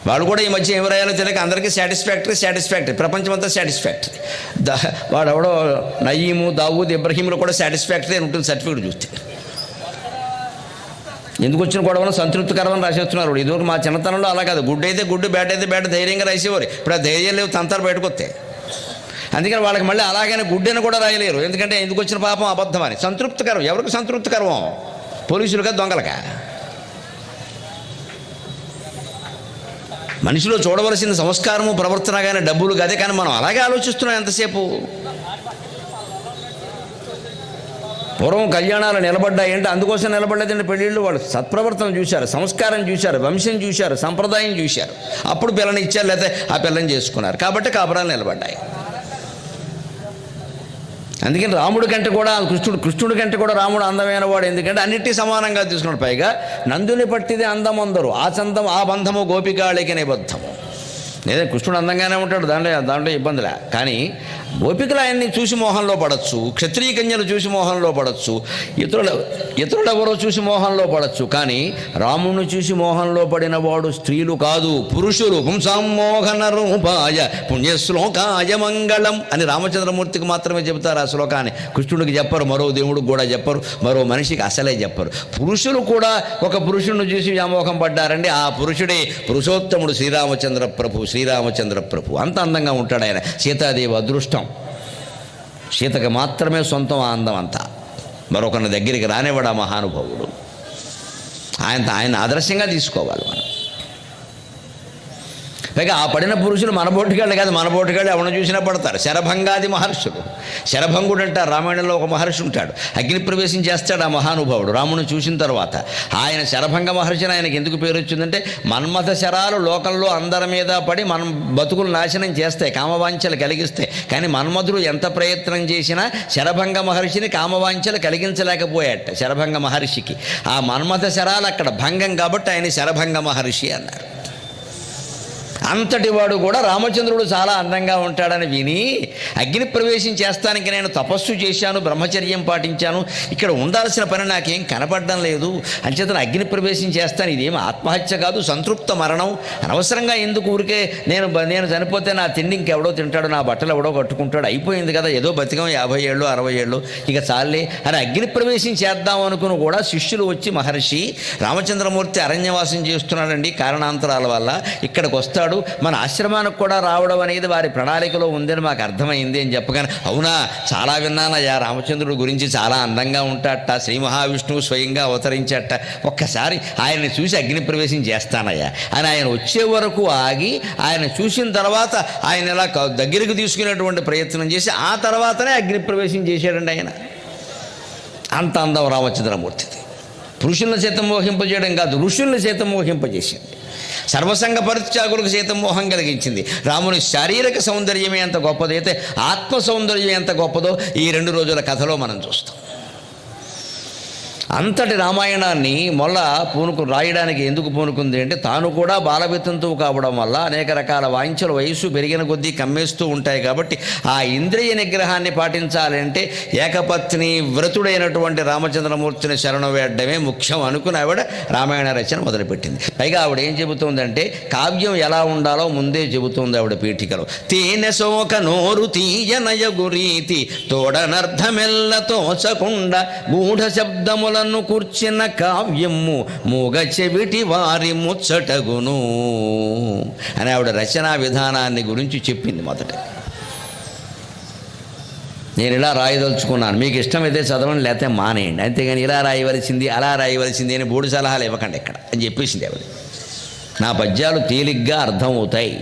[SPEAKER 1] వాడు కూడా ఈ మధ్య ఏం రాయాలో తెలియక అందరికీ సాటిస్ఫాక్టరీ, ప్రపంచమంతా సాటిస్ఫాక్టరీ. వాడెవడో నయీము, దావూద్, ఇబ్రహీంలో కూడా సాటిస్ఫాక్టరీ అని ఉంటుంది సర్టిఫికేట్ చూస్తే. ఎందుకు వచ్చిన గొడవను సంతృప్తికరమని రాసేస్తున్నారు. ఇదివరకు మా చిన్నతనంలో అలా కాదు, గుడ్ అయితే గుడ్, బ్యాడ్ అయితే బ్యాడ్ ధైర్యంగా రాసేవారు. ఇప్పుడు ఆ ధైర్యం లేవు, తంతాలు బయటకు వస్తాయి. అందుకని వాళ్ళకి మళ్ళీ అలాగనే గుడ్ అని కూడా రాయలేరు. ఎందుకంటే ఎందుకు వచ్చిన పాపం అబద్ధం అని. సంతృప్తికరం ఎవరికి సంతృప్తికరం? పోలీసులుగా, దొంగలకా? మనిషిలో చూడవలసిన సంస్కారము, ప్రవర్తన కానీ డబ్బులు గదే. కానీ మనం అలాగే ఆలోచిస్తున్నాం ఎంతసేపు. పూర్వం కళ్యాణాలు నిలబడ్డాయంటే అందుకోసం నిలబడలేదండి పెళ్ళిళ్ళు. వాళ్ళు సత్ప్రవర్తన చూశారు, సంస్కారం చూశారు, వంశం చూశారు, సంప్రదాయం చూశారు. అప్పుడు పిల్లని ఇచ్చారు, లేకపోతే ఆ పిల్లని చేసుకున్నారు. కాబట్టి కాపురాలు నిలబడ్డాయి. అందుకని రాముడి కంటే కూడా కృష్ణుడి కంటే కూడా రాముడు అందమైన వాడు. ఎందుకంటే అన్నిటి సమానంగా తీసుకున్నాడు. పైగా నందుని పట్టిది అందమందరు, ఆ చందం ఆ బంధము గోపికాళికి నిబద్ధము. లేదా కృష్ణుడు అందంగానే ఉంటాడు, దాంట్లో ఇబ్బందిలే. కానీ గోపికలు ఆయన్ని చూసి మోహంలో పడవచ్చు, క్షత్రియ కన్యలు చూసి మోహంలో పడవచ్చు, ఇతరులెవరో చూసి మోహంలో పడవచ్చు. కానీ రాముడిని చూసి మోహంలో పడిన వాడు స్త్రీలు కాదు, పురుషులు. పుంసామోహన రూపాయ పుణ్యశ్లోకాయ మంగళం అని రామచంద్రమూర్తికి మాత్రమే చెబుతారు ఆ శ్లోకాన్ని. కృష్ణుడికి చెప్పరు, మరో దేవుడికి కూడా చెప్పరు, మరో మనిషికి అసలే చెప్పరు. పురుషులు కూడా ఒక పురుషుడిని చూసి వ్యామోహం పడ్డారండి. ఆ పురుషుడే పురుషోత్తముడు శ్రీరామచంద్ర ప్రభు. అంత అందంగా ఉంటాడు ఆయన. సీతాదేవి అదృష్టం. సీతకి మాత్రమే సొంతం ఆ అందం అంతా. మరొకరి దగ్గరికి రానివ్వడు ఆ మహానుభావుడు. ఆయన ఆదర్శంగా తీసుకోవాలి మనం. పైగా ఆ పడిన పురుషులు మన బోటిగాళ్ళు కాదు, మన బోటిగాళ్ళు ఎవరిని చూసినా పడతారు. శరభంగాది మహర్షులు. శరభంగుడు అంటారు, రామాయణంలో ఒక మహర్షి ఉంటాడు. అగ్ని ప్రవేశం చేస్తాడు ఆ మహానుభావుడు రాముని చూసిన తర్వాత. ఆయన శరభంగ మహర్షిని ఆయనకి ఎందుకు పేరు వచ్చిందంటే, మన్మథ శరాలు లోకంలో అందరి మీద పడి మనం బతుకులు నాశనం చేస్తాయి, కామవాంఛలు కలిగిస్తాయి. కానీ మన్మధుడు ఎంత ప్రయత్నం చేసినా శరభంగ మహర్షిని కామవాంఛలు కలిగించలేకపోయాట. శరభంగ మహర్షికి ఆ మన్మథ శరాలు అక్కడ భంగం కాబట్టి ఆయన శరభంగ మహర్షి అన్నారు. అంతటి వాడు కూడా రామచంద్రుడు చాలా అందంగా ఉంటాడని విని అగ్ని ప్రవేశం చేస్తానికి నేను తపస్సు చేశాను, బ్రహ్మచర్యం పాటించాను, ఇక్కడ ఉండాల్సిన పని నాకేం కనపడడం లేదు, అంచేతను అగ్ని ప్రవేశం చేస్తాను, ఇదేం ఆత్మహత్య కాదు, సంతృప్త మరణం, అనవసరంగా ఎందుకు ఊరికే నేను చనిపోతే నా తిండి ఇంకెవడో తింటాడు, నా బట్టలు ఎవడో కట్టుకుంటాడు, అయిపోయింది కదా, ఏదో బతికం 50 ఏళ్ళు 60 ఏళ్ళు, ఇక చాలే అని అగ్ని ప్రవేశం చేద్దాం అనుకుని కూడా శిష్యులు వచ్చి, మహర్షి రామచంద్రమూర్తి అరణ్యవాసం చేస్తున్నాడండి కారణాంతరాల వల్ల, ఇక్కడికి వస్తాడు, మన ఆశ్రమానికి కూడా రావడం అనేది వారి ప్రణాళికలో ఉందని మాకు అర్థమైంది అని చెప్పగానే, అవునా చాలా విన్నానయ్యా, రామచంద్రుడి గురించి చాలా అందంగా ఉంటాడట, శ్రీ మహావిష్ణువు స్వయంగా అవతరించట, ఒక్కసారి ఆయన్ని చూసి అగ్ని ప్రవేశం చేస్తానయ్యా అని ఆయన వచ్చే వరకు ఆగి ఆయన చూసిన తర్వాత ఆయన ఇలా దగ్గరికి తీసుకునేటువంటి ప్రయత్నం చేసి ఆ తర్వాతనే అగ్ని ప్రవేశం చేశాడండి ఆయన. అంత అందం రామచంద్రమూర్తిది. పురుషులను సైతం మోహింపజేయడం కాదు, ఋషుల్ని సైతం మోహింపజేసింది. సర్వసంగ పరిత్యాగులకు సైతం మోహం కలిగించింది. రాముని శారీరక సౌందర్యమే ఎంత గొప్పదైతే ఆత్మ సౌందర్యం ఎంత గొప్పదో ఈ 2 రోజుల కథలో మనం చూస్తాం. అంతటి రామాయణాన్ని మొల్ల రాయడానికి ఎందుకు పూనుకుంది అంటే, తాను కూడా బాలవితంతువు కావడం వల్ల అనేక రకాల వాంఛలు వయస్సు పెరిగిన కొద్దీ కమ్మేస్తూ ఉంటాయి. కాబట్టి ఆ ఇంద్రియ నిగ్రహాన్ని పాటించాలంటే ఏకపత్ని వ్రతుడైనటువంటి రామచంద్రమూర్తిని శరణు వేయడమే ముఖ్యం అనుకుని ఆవిడ రామాయణ రచన మొదలుపెట్టింది. పైగా ఆవిడ ఏం చెబుతుందంటే, కావ్యం ఎలా ఉండాలో ముందే చెబుతుంది ఆవిడ పీఠికలో. తేనె సోక నోరు తీయనయ గురీతి తోడనర్థమెల్ల తోచకుండా గూఢ శబ్దముల కూర్చిన కావ్యము మూగ చెవిటి వారి ముచ్చటగును అని ఆవిడ రచనా విధానాన్ని గురించి చెప్పింది. మొదట నేను ఇలా రాయదలుచుకున్నాను, మీకు ఇష్టమైతే చదవండి, లేకపోతే మానేయండి, అంతేగాని ఇలా రాయవలసింది అలా రాయవలసింది అని 3 సలహాలు ఇవ్వకండి ఇక్కడ అని చెప్పేసింది ఆవిడ. నా పద్యాలు తేలిగ్గా అర్థమవుతాయి,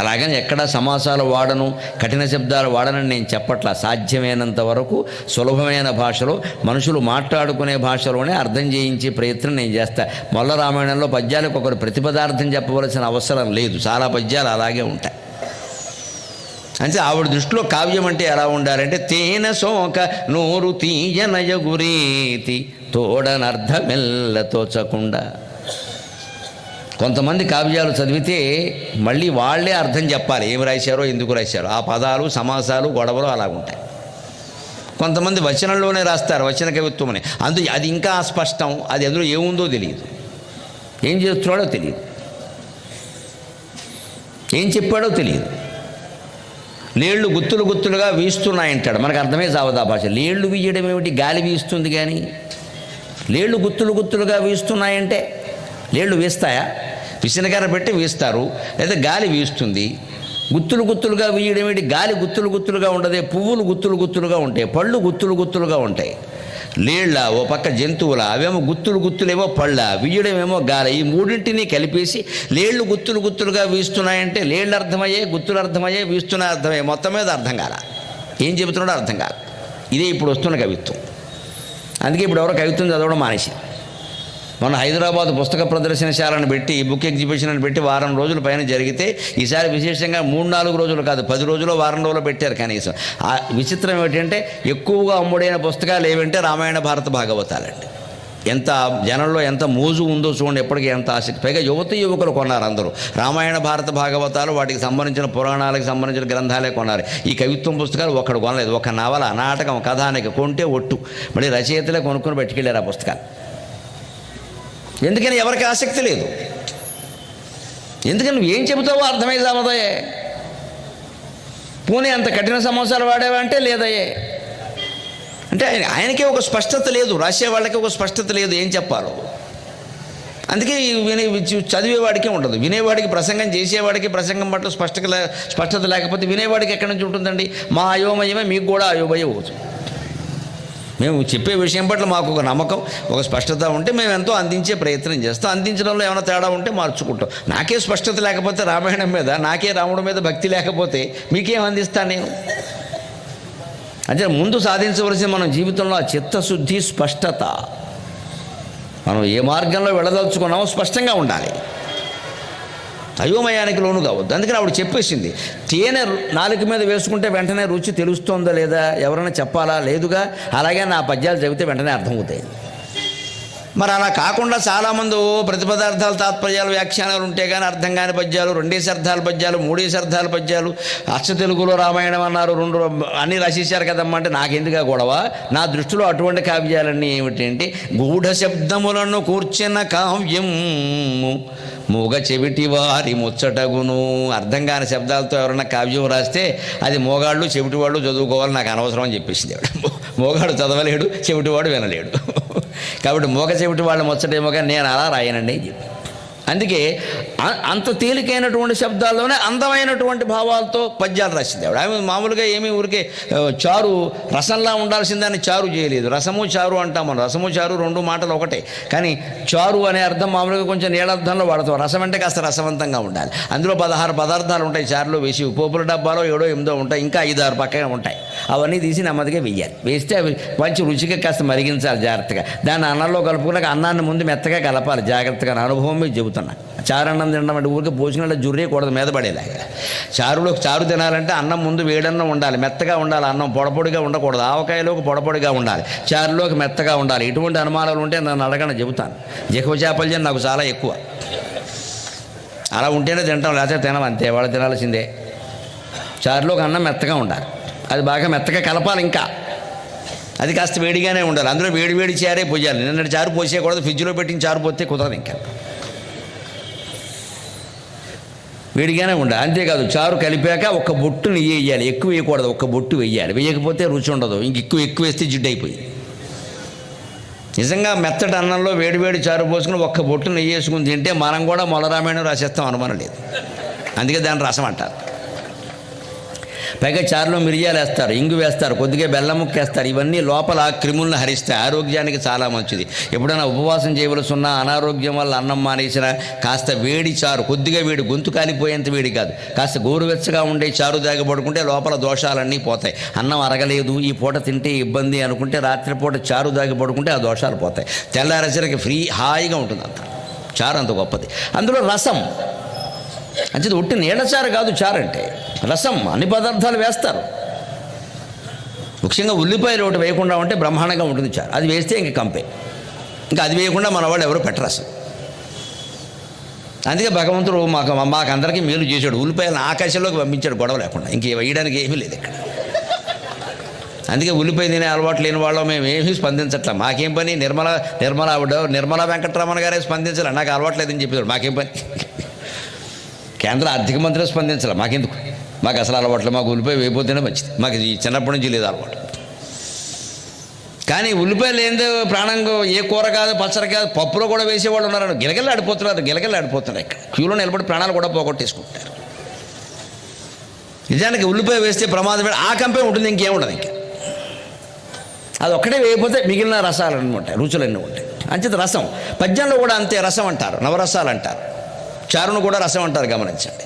[SPEAKER 1] అలాగని ఎక్కడ సమాసాలు వాడను, కఠిన శబ్దాలు వాడనని నేను చెప్పట్లా. సాధ్యమైనంత వరకు సులభమైన భాషలో, మనుషులు మాట్లాడుకునే భాషలోనే అర్థం చేయించే ప్రయత్నం నేను చేస్తా. మొల్ల రామాయణంలో పద్యాలకు ఒకరు ప్రతిపదార్థం చెప్పవలసిన అవసరం లేదు, చాలా పద్యాలు అలాగే ఉంటాయి. అంటే ఆవిడ దృష్టిలో కావ్యం అంటే ఎలా ఉండాలంటే, తేన శోక నోరు తీయనయ గురీతి తోడనర్థమెల్ల తోచకుండా. కొంతమంది కావ్యాలు చదివితే మళ్ళీ వాళ్ళే అర్థం చెప్పాలి, ఏమి రాశారో ఎందుకు రాశారో. ఆ పదాలు సమాసాలు గొడవలు అలాగుంటాయి. కొంతమంది వచనంలోనే రాస్తారు, వచన కవిత్వం అని. అది ఇంకా అస్పష్టం, అది అందులో ఏముందో తెలియదు, ఏం చేస్తున్నాడో తెలియదు, ఏం చెప్పాడో తెలియదు. లేళ్ళు గుత్తులు గుత్తులుగా వీస్తున్నాయంటాడు, మనకు అర్థమే సావదా భాష. లేళ్ళు వీయడం ఏమిటి? గాలి వీస్తుంది కానీ లేళ్ళు గుత్తులు గుత్తులుగా వీస్తున్నాయంటే లేళ్ళు వీస్తాయా? విసనకర్ర పెట్టి వీస్తారు, లేదా గాలి వీస్తుంది. గుత్తులు గుత్తులుగా వీయడం ఏమిటి? గాలి గుత్తులు గుత్తులుగా ఉండదే, పువ్వులు గుత్తులు గుత్తులుగా ఉంటాయి, పళ్ళు గుత్తులు గుత్తులుగా ఉంటాయి. లేళ్ళ ఓ పక్క జంతువుల, అవేమో గుత్తులు గుత్తులేమో పళ్ళ, వీయడమేమో గాలి. ఈ మూడింటిని కలిపేసి లేళ్ళు గుత్తులు గుత్తులుగా వీస్తున్నాయంటే లేళ్ళు అర్థమయ్యే, గుత్తులు అర్థమయ్యే, వీస్తున్న అర్థమయ్యే, మొత్తం మీద అర్థం కాల, ఏం చెబుతున్నాడో అర్థం కాదు. ఇదే ఇప్పుడు వస్తున్న కవిత్వం. అందుకే ఇప్పుడు ఎవరో కవిత్వం చదవడం మానేసి. మొన్న హైదరాబాద్ పుస్తక ప్రదర్శనశాలను పెట్టి, బుక్ ఎగ్జిబిషన్ అని పెట్టి వారం రోజుల పైన జరిగితే, ఈసారి విశేషంగా 3-4 రోజులు కాదు, 10 రోజులు వారం రోజులు పెట్టారు కనీసం. ఆ విచిత్రం ఏమిటంటే, ఎక్కువగా అమ్ముడైన పుస్తకాలు ఏవంటే రామాయణ భారత భాగవతాలండి. ఎంత జనంలో ఎంత మోజు ఉందో చూడండి, ఎప్పటికీ ఎంత ఆసక్తి. పైగా యువకులు కొన్నారు అందరూ. రామాయణ భారత భాగవతాలు, వాటికి సంబంధించిన పురాణాలకు సంబంధించిన గ్రంథాలే కొన్నారు. ఈ కవిత్వం పుస్తకాలు ఒక్కడు కొనలేదు. ఒక నవల, నాటకం, కథానిక కొంటే ఒట్టు, మళ్ళీ రచయితలే కొనుక్కొని పట్టుకెళ్ళారు ఆ పుస్తకాలు. ఎందుకని? ఎవరికి ఆసక్తి లేదు. ఎందుకని? నువ్వు ఏం చెబుతావో అర్థమై సామదయే. పోనీ అంత కఠిన సమాసాలు వాడేవంటే లేదయ్యే. అంటే ఆయనకే ఒక స్పష్టత లేదు, రాసే వాళ్ళకి ఒక స్పష్టత లేదు ఏం చెప్పాలో. అందుకే చదివేవాడికే ఉండదు, వినేవాడికి, ప్రసంగం చేసేవాడికి ప్రసంగం పట్ల స్పష్టత లేకపోతే వినేవాడికి ఎక్కడి నుంచి ఉంటుందండి? మా అయోమయమే మీకు కూడా అయోమయం అవుతుంది. మేము చెప్పే విషయం పట్ల మాకు ఒక నమ్మకం, ఒక స్పష్టత ఉంటే మేము ఎంతో అందించే ప్రయత్నం చేస్తాం. అందించడంలో ఏమైనా తేడా ఉంటే మార్చుకుంటాం. నాకే స్పష్టత లేకపోతే రామాయణం మీద, నాకే రాముడి మీద భక్తి లేకపోతే మీకేం అందిస్తాను నేను? అంటే ముందు సాధించవలసిన మన జీవితంలో ఆ చిత్తశుద్ధి, స్పష్టత. మనం ఏ మార్గంలో వెళ్ళదలుచుకున్నామో స్పష్టంగా ఉండాలి, అయోమయానికి లోను కావద్దు. అందుకని ఆవిడ చెప్పేసింది, తేనె నాలుక మీద వేసుకుంటే వెంటనే రుచి తెలుస్తుందా లేదా? ఎవరైనా చెప్పాలా? లేదుగా. అలాగే నా పద్యాలు చదివితే వెంటనే అర్థమవుతాయి. మరి అలా కాకుండా చాలామంది ప్రతిపదార్థాలు, తాత్పర్యాలు, వ్యాఖ్యానాలు ఉంటే కానీ అర్థం కాని పద్యాలు, 2 అర్థాల పద్యాలు, 3 అర్థాల పద్యాలు, అచ్చ తెలుగులో రామాయణం అన్నారు, 2 అన్నీ రాసేశారు కదమ్మా అంటే నాకెందుగా గొడవ? నా దృష్టిలో అటువంటి కావ్యాలన్నీ ఏమిటంటే, గూఢ శబ్దములను కూర్చిన కావ్యం మూగ చెవిటి వారి ముచ్చటగును. అర్థం కాని శబ్దాలతో ఎవరైనా కావ్యం రాస్తే అది మోగాళ్ళు చెవిటివాళ్ళు చదువుకోవాలి, నాకు అనవసరం అని చెప్పేసింది. మోగాడు చదవలేడు, చెవిటివాడు వినలేడు. కాబట్టి మోగ చెవిటి వాళ్ళ ముచ్చటేమో కానీ నేను అలా రాయనండి అని చెప్పి. అందుకే అంత తేలికైనటువంటి శబ్దాల్లోనే అందమైనటువంటి భావాలతో పద్యాలు రాసింది ఆవిడ. ఆమె మామూలుగా ఏమీ ఊరికే చారు, రసంలా ఉండాల్సిందాన్ని చారు చేయలేదు. రసము చారు అంటాం మనం, రసము చారు 2 మాటలు ఒకటే, కానీ చారు అనే అర్థం మామూలుగా కొంచెం నీళ్ళర్థంలో వాడతాం. రసం అంటే కాస్త రసవంతంగా ఉండాలి. అందులో 16 పదార్థాలు ఉంటాయి చారులో వేసి, పోపుల డబ్బాలో 7-8 ఉంటాయి, ఇంకా 5-6 పక్కనే ఉంటాయి. అవన్నీ తీసి నెమ్మదిగా వేయాలి. వేస్తే అవి మంచి రుచిగా కాస్త మరిగించాలి జాగ్రత్తగా. దాన్ని అన్నంలో కలుపుకున్నాక అన్నాన్ని ముందు మెత్తగా కలపాలి జాగ్రత్తగా. అనుభవం మీద చెబుతున్నా. చారు అన్నం తినడం అంటే ఊరికి పోసినట్టు జుర్రే కూడదు మీద పడేలాగా. చారు తినాలంటే అన్నం ముందు వేడన్నం ఉండాలి, మెత్తగా ఉండాలి. అన్నం పొడపొడిగా ఉండకూడదు. ఆవకాయలోకి పొడపొడిగా ఉండాలి, చారులోకి మెత్తగా ఉండాలి. ఇటువంటి అనుమానాలు ఉంటే నన్ను అడగండి, చెబుతాను. జిహ్వ చాపల్యం నాకు చాలా ఎక్కువ. అలా ఉంటేనే తింటాం, లేకపోతే తినం, అంతే. వాళ్ళు తినాల్సిందే. చారులోకి అన్నం మెత్తగా ఉండాలి, అది బాగా మెత్తగా కలపాలి. ఇంకా అది కాస్త వేడిగానే ఉండాలి. అందులో వేడి చారే పోయాలి. నిన్నటి చారు పోసేయకూడదు, ఫ్రిడ్జ్లో పెట్టిన చారు పోతే కుదరదు. ఇంకా వేడిగానే ఉండాలి. అంతేకాదు, చారు కలిపాక ఒక బొట్టు నెయ్యి వేయాలి, ఎక్కువ వేయకూడదు, ఒక బొట్టు వేయాలి. వేయకపోతే రుచి ఉండదు. ఎక్కువ వేస్తే జిడ్డు అయిపోయింది. నిజంగా మెత్తటి అన్నంలో వేడి చారు పోసుకుని ఒక్క బొట్టు నెయ్యి వేసుకుని తింటే మనం కూడా మొలరామాయణం రాసేస్తాం, అనుమానం లేదు. అందుకే దాన్ని రసం అంటారు. పైగా చారులో మిరియాలు వేస్తారు, ఇంగు వేస్తారు, కొద్దిగా బెల్లం ముక్క వేస్తారు. ఇవన్నీ లోపల క్రిములను హరిస్తాయి, ఆరోగ్యానికి చాలా మంచిది. ఎప్పుడైనా ఉపవాసం చేయవలసి ఉన్నా, అనారోగ్యం వల్ల అన్నం మానేసినా కాస్త వేడి చారు, కొద్దిగా వేడి, గొంతు కాలిపోయేంత వేడి కాదు, కాస్త గోరువెచ్చగా ఉండే చారు దాగబడుకుంటే లోపల దోషాలన్నీ పోతాయి. అన్నం అరగలేదు, ఈ పూట తింటే ఇబ్బంది అనుకుంటే రాత్రిపూట చారు దాగబడుకుంటే ఆ దోషాలు పోతాయి. తెల్లారేసరికి ఫ్రీ హాయిగా ఉంటుంది. అంత చారు అంత గొప్పది. అందులో రసం అంటే ఉట్టి నీళ్ళ చారు కాదు, చారు అంటే రసం, అన్ని పదార్థాలు వేస్తారు. ముఖ్యంగా ఉల్లిపాయలు ఒకటి వేయకుండా ఉంటే బ్రహ్మాండంగా ఉంటుంది చారు. అది వేస్తే ఇంక కంపే, ఇంకా అది వేయకుండా మన వాళ్ళు ఎవరు పెట్టరు అసలు. అందుకే భగవంతుడు మాకందరికీ మేలు చేశాడు, ఉల్లిపాయలను ఆకాశంలోకి పంపించాడు గొడవ లేకుండా. ఇంక వేయడానికి ఏమీ లేదు ఇక్కడ. అందుకే ఉల్లిపాయ తినే అలవాటు లేని వాళ్ళం మేము ఏమీ స్పందించట్లా. మాకేం పని, నిర్మలా వెంకటరమణ గారే స్పందించాలి, నాకు అలవాటు లేదని చెప్పేవాడు. మాకేం పని, కేంద్ర ఆర్థిక మంత్రి స్పందించాలి, మాకెందుకు, మాకు అసలు అలవాట్లు, మాకు ఉల్లిపాయ వేయపోతేనే మంచిది, మాకు ఈ చిన్నప్పటి నుంచి లేదు అలవాటు. కానీ ఉల్లిపాయలు ఏందో ప్రాణంగా, ఏ కూర కాదు, పచ్చడి కాదు, పప్పులో కూడా వేసేవాళ్ళు ఉన్నారు. గిలగిల్లా ఆడిపోతున్నారు ఇక్కడ క్యూలో నిలబడి ప్రాణాలు కూడా పోగొట్టేసుకుంటారు. నిజానికి ఉల్లిపాయ వేస్తే ప్రమాదం, ఆ కంపే ఉంటుంది, ఇంకేముండదు. ఇంకా అది ఒక్కటే వేయకపోతే మిగిలిన రసాలన్నీ ఉంటాయి, రుచులన్నీ ఉంటాయి. అంచేత రసం, పద్యంలో కూడా అంతే, రసం అంటారు, నవరసాలు అంటారు. చారును కూడా రసం అంటారు, గమనించండి.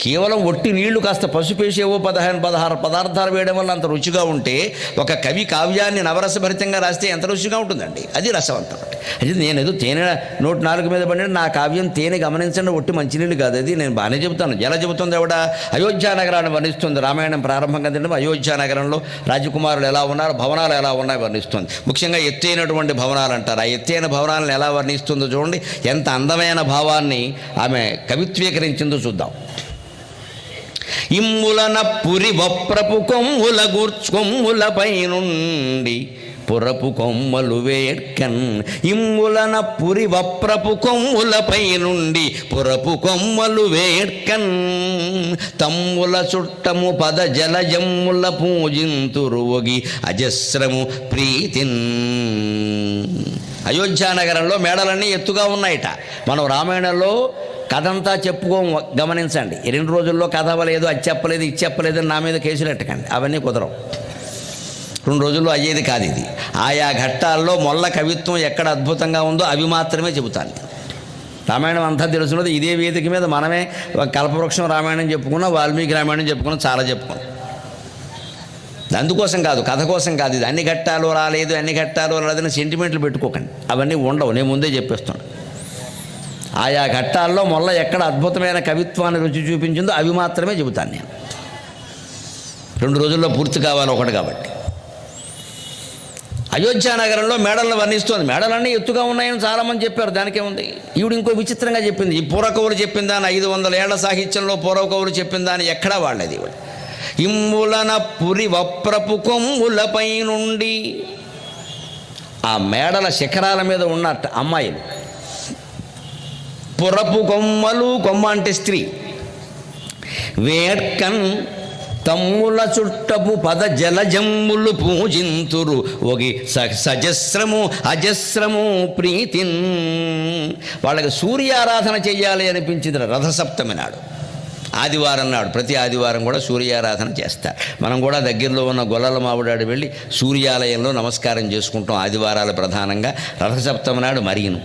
[SPEAKER 1] కేవలం ఒట్టి నీళ్లు కాస్త పసుపేసేవో 15-16 పదార్థాలు వేయడం వల్ల అంత రుచిగా ఉంటే, ఒక కవి కావ్యాన్ని నవరసభరితంగా రాస్తే ఎంత రుచిగా ఉంటుందండి. అది రసం అంటారు. అది నేను ఏదో తేనె నోటి నాలుగు మీద పడిన నా కావ్యం తేనె, గమనించండి, ఒట్టి మంచినీళ్ళు కాదు అది. నేను బాగానే చెబుతాను. ఎలా చెబుతుంది ఆవిడ? అయోధ్య నగరాన్ని వర్ణిస్తుంది. రామాయణం ప్రారంభంగా తినడం అయోధ్య నగరంలో రాజకుమారులు ఎలా ఉన్నారు, భవనాలు ఎలా ఉన్నాయి వర్ణిస్తుంది. ముఖ్యంగా ఎత్తైనటువంటి భవనాలు అంటారు. ఆ ఎత్తైన భవనాలను ఎలా వర్ణిస్తుందో చూడండి, ఎంత అందమైన భావాన్ని ఆమె కవిత్వీకరించిందో చూద్దాం. ఇమ్ములన పురి వప్రపు కొమ్ముల కొమ్ములపై నుండి పురపు కొమ్మలు వేడ్కన్. ఇమ్ములన పురి వప్రపు కొమ్ములపై నుండి పురపు కొమ్మలు వేడ్కన్. తమ్ముల చుట్టము పద జలజమ్ముల పూజింతురు ఒగి అజస్రము ప్రీతిన్. అయోధ్యానగరంలో మేడలన్నీ ఎత్తుగా ఉన్నాయట. మనం రామాయణంలో కథంతా చెప్పుకోము, గమనించండి. 2 రోజుల్లో కథ అవ్వలేదు, అది చెప్పలేదు, ఇది చెప్పలేదు అని నా మీద కేసులు ఎట్టకండి, అవన్నీ కుదరవు. 2 రోజుల్లో అయ్యేది కాదు ఇది. ఆయా ఘట్టాల్లో మొల్ల కవిత్వం ఎక్కడ అద్భుతంగా ఉందో అవి మాత్రమే చెబుతాను. రామాయణం అంతా తెలుసున్నది ఇదే వేదిక మీద. మనమే కల్పవృక్షం రామాయణం చెప్పుకున్నాం, వాల్మీకి రామాయణం చెప్పుకున్నాం, చాలా చెప్పుకున్నాం. అందుకోసం కాదు, కథ కోసం కాదు ఇది. అన్ని ఘట్టాలు రాలేదు, అన్ని ఘట్టాలు రాలేదని సెంటిమెంట్లు పెట్టుకోకండి, అవన్నీ ఉండవు. నేను ముందే చెప్పేస్తున్నాను. ఆయా ఘట్టాల్లో మొల్ల ఎక్కడ అద్భుతమైన కవిత్వాన్ని రుచి చూపించిందో అవి మాత్రమే చెబుతాను నేను. 2 రోజుల్లో పూర్తి కావాలి ఒకటి కాబట్టి. అయోధ్య నగరంలో మేడలను వర్ణిస్తోంది. మేడలన్నీ ఎత్తుగా ఉన్నాయని చాలామంది చెప్పారు, దానికేముంది. ఈవిడ ఇంకో విచిత్రంగా చెప్పింది. ఈ పూర్వకవులు చెప్పిందాని, 500 ఏళ్ల సాహిత్యంలో పూర్వకవులు చెప్పిందాని ఎక్కడా వాడలేదు ఈవిడ. ఇమ్ములన పురి వప్రపు కొమ్ములపై నుండి. ఆ మేడల శిఖరాల మీద ఉన్నట్టు అమ్మాయిలు, పురపు కొమ్మలు, కొమ్మ అంటే స్త్రీ, వేడ్కన్ తమ్ముల చుట్టపు పద జలజమ్ములు పూజింతురు ఒగి సజస్రము అజస్రము ప్రీతిన్. వాళ్ళకి సూర్యారాధన చెయ్యాలి అనిపించింది రథసప్తమి నాడు, ఆదివారం నాడు. ప్రతి ఆదివారం కూడా సూర్యారాధన చేస్తారు. మనం కూడా దగ్గరలో ఉన్న గొల్లల మావిడాడు వెళ్ళి సూర్యాలయంలో నమస్కారం చేసుకుంటాం ఆదివారాలు ప్రధానంగా. రథసప్తమి నాడు మరీను.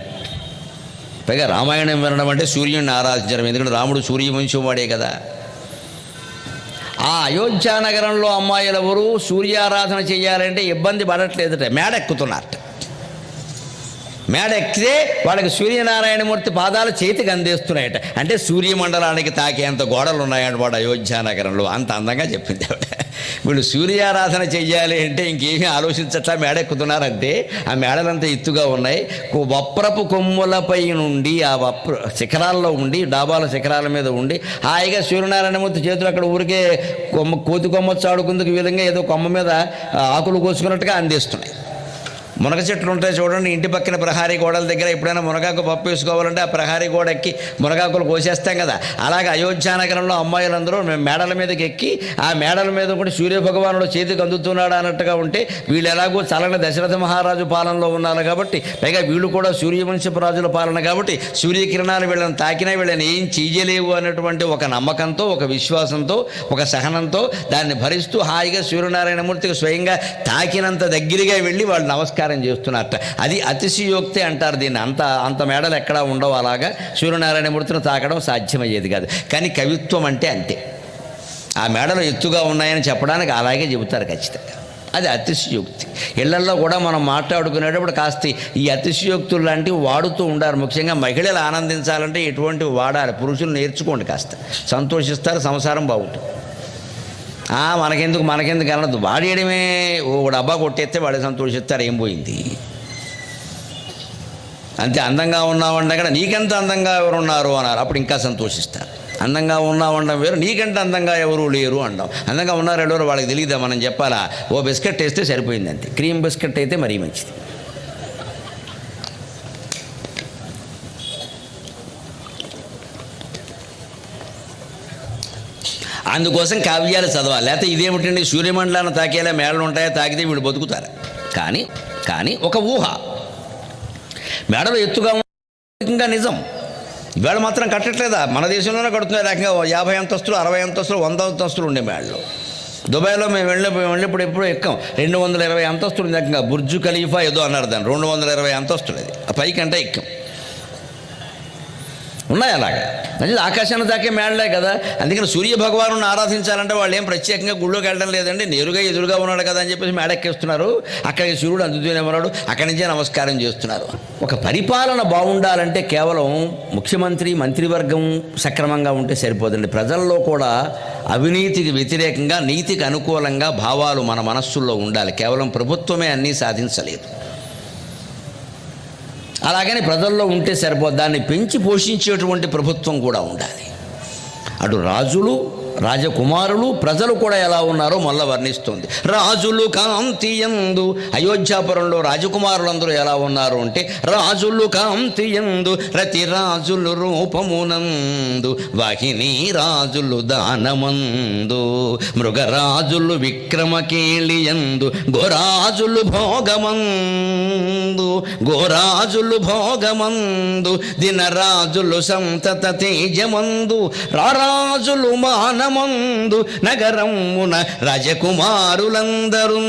[SPEAKER 1] పైగా రామాయణం వినడం అంటే సూర్యుడిని ఆరాధించడం, ఎందుకంటే రాముడు సూర్యవంశం వాడే కదా. ఆ అయోధ్య నగరంలో అమ్మాయిలు ఎవరు సూర్యారాధన చేయాలంటే ఇబ్బంది పడట్లేదట, మేడ ఎక్కుతున్నారట. మేడ ఎక్కితే వాళ్ళకి సూర్యనారాయణమూర్తి పాదాలు చేతికి అందేస్తున్నాయట. అంటే సూర్యమండలానికి తాకేంత గోడలు ఉన్నాయంట వాడు అయోధ్య నగరంలో. అంత అందంగా చెప్పింది ఆవిడ. వీళ్ళు సూర్యారాధన చెయ్యాలి అంటే ఇంకేమీ ఆలోచించట్లా, మేడ ఎక్కుతున్నారంటే ఆ మేడలంతా ఎత్తుగా ఉన్నాయి. వప్రపు కొమ్ములపై నుండి, ఆ శిఖరాల్లో ఉండి, డాబాల శిఖరాల మీద ఉండి హాయిగా సూర్యనారాయణమూర్తి చేతులు అక్కడ ఊరికే కోతి కొమ్మ చాడుకుందుకు విధంగా ఏదో కొమ్మ మీద ఆకులు కోసుకున్నట్టుగా అందిస్తున్నాయి. మునగ చెట్లు ఉంటాయి చూడండి, ఇంటి పక్కన ప్రహారీ గోడల దగ్గర ఎప్పుడైనా మునగాకు పప్పు వేసుకోవాలంటే ఆ ప్రహారీ గోడ ఎక్కి మునగాకులు కోసేస్తాం కదా. అలాగే అయోధ్యానగరంలో అమ్మాయిలందరూ మేడల మీదకి ఎక్కి ఆ మేడల మీద కూడా సూర్యభగవానుడు చేతికి అందుతున్నాడు అన్నట్టుగా ఉంటే, వీళ్ళు ఎలాగో చలని దశరథ మహారాజు పాలనలో ఉన్నారు కాబట్టి, పైగా వీళ్ళు కూడా సూర్యవంశపు రాజుల పాలన కాబట్టి సూర్యకిరణాలు వీళ్ళని తాకినా వీళ్ళని ఏం చేయలేవు అన్నటువంటి ఒక నమ్మకంతో, ఒక విశ్వాసంతో, ఒక సహనంతో దాన్ని భరిస్తూ హాయిగా సూర్యనారాయణమూర్తికి స్వయంగా తాకినంత దగ్గరగా వెళ్ళి వాళ్ళు నమస్కారం చేస్తున్నట్ట. అది అతిశయోక్తి అంటారు దీన్ని. అంత మేడలు ఎక్కడా ఉండవు. అలాగా సూర్యనారాయణమూర్తిని తాకడం సాధ్యమయ్యేది కాదు. కానీ కవిత్వం అంటే అంతే. ఆ మేడలు ఎత్తుగా ఉన్నాయని చెప్పడానికి అలాగే చెబుతారు ఖచ్చితంగా. అది అతిశయోక్తి. ఇళ్లల్లో కూడా మనం మాట్లాడుకునేటప్పుడు కాస్త ఈ అతిశయోక్తులు లాంటివి వాడుతూ ఉండాలి. ముఖ్యంగా మహిళలు ఆనందించాలంటే ఎటువంటివి వాడాలి. పురుషులు నేర్చుకోండి, కాస్త సంతోషిస్తారు, సంసారం బాగుంటుంది. మనకెందుకు అన్నది వాడేయడమే. ఓ డబ్బా కొట్టేస్తే వాడే సంతోషిస్తారు, ఏం పోయింది అంతే. అందంగా ఉన్నామంటే కూడా నీకెంత అందంగా ఎవరున్నారు అన్నారు, అప్పుడు ఇంకా సంతోషిస్తారు. అందంగా ఉన్నామండం వేరు, నీకంటే అందంగా ఎవరు లేరు అంటాం. అందంగా ఉన్నారు ఎవరు వాళ్ళకి తెలియదా, మనం చెప్పాలా? ఓ బిస్కెట్ వేస్తే సరిపోయింది అంతే. క్రీమ్ బిస్కెట్ అయితే మరీ మంచిది. అందుకోసం కావ్యాలు చదవాలి. లేకపోతే ఇదేమిటండి సూర్యమండలాన్ని తాకేలా మేడలు ఉంటాయా, తాకితే వీళ్ళు బతుకుతారు. కానీ ఒక ఊహ, మేడలు ఎత్తుగా ఇంకా నిజం. ఇవాళ మాత్రం కట్టట్లేదా? మన దేశంలోనే కడుతున్నారు. రకంగా 50 అంతస్తులు, 60 అంతస్తులు, 100 అంతస్తులు ఉండే మేడలు. దుబాయ్లో మేము వెళ్ళినప్పుడు ఎప్పుడూ ఎక్కాం. 220 అంతస్తులు రకంగా బుర్జు ఖలీఫా ఏదో అన్నారు దాన్ని. 220 అంతస్తులు అది. ఆ పైకంటే ఎక్కాం. ఉన్నాయి అలాగా. అది ఆకాశాన్ని తాకే మేడలే కదా. అందుకని సూర్య భగవాను ఆరాధించాలంటే వాళ్ళు ఏం ప్రత్యేకంగా గుళ్ళోకి వెళ్ళడం లేదండి. నేరుగా ఎదురుగా ఉన్నాడు కదా అని చెప్పేసి మేడెక్కేస్తున్నారు. అక్కడికి సూర్యుడు అందుతూనే ఉన్నాడు, అక్కడి నుంచే నమస్కారం చేస్తున్నారు. ఒక పరిపాలన బాగుండాలంటే కేవలం ముఖ్యమంత్రి, మంత్రివర్గం సక్రమంగా ఉంటే సరిపోదండి. ప్రజల్లో కూడా అవినీతికి వ్యతిరేకంగా, నీతికి అనుకూలంగా భావాలు మన మనస్సుల్లో ఉండాలి. కేవలం ప్రభుత్వమే అన్నీ సాధించలేదు. అలాగని ప్రజల్లో ఉంటే సరిపోదు, దాన్ని పెంచి పోషించేటువంటి ప్రభుత్వం కూడా ఉండాలి. అటు రాజులు, రాజకుమారులు, ప్రజలు కూడా ఎలా ఉన్నారో మళ్ళీ వర్ణిస్తుంది. రాజులు కాంతియందు, అయోధ్యాపురంలో రాజకుమారులందరూ ఎలా ఉన్నారు అంటే, రాజులు కాంతియందు రతి రాజులు రూపమునందు, వాహిని రాజులు దానమందు, మృగరాజులు విక్రమకేళియందు, గోరాజులు భోగమందు, దినరాజులు సంతత తేజమందు, రారాజులు మానమందు, నగరమున రాజకుమారులందరూ.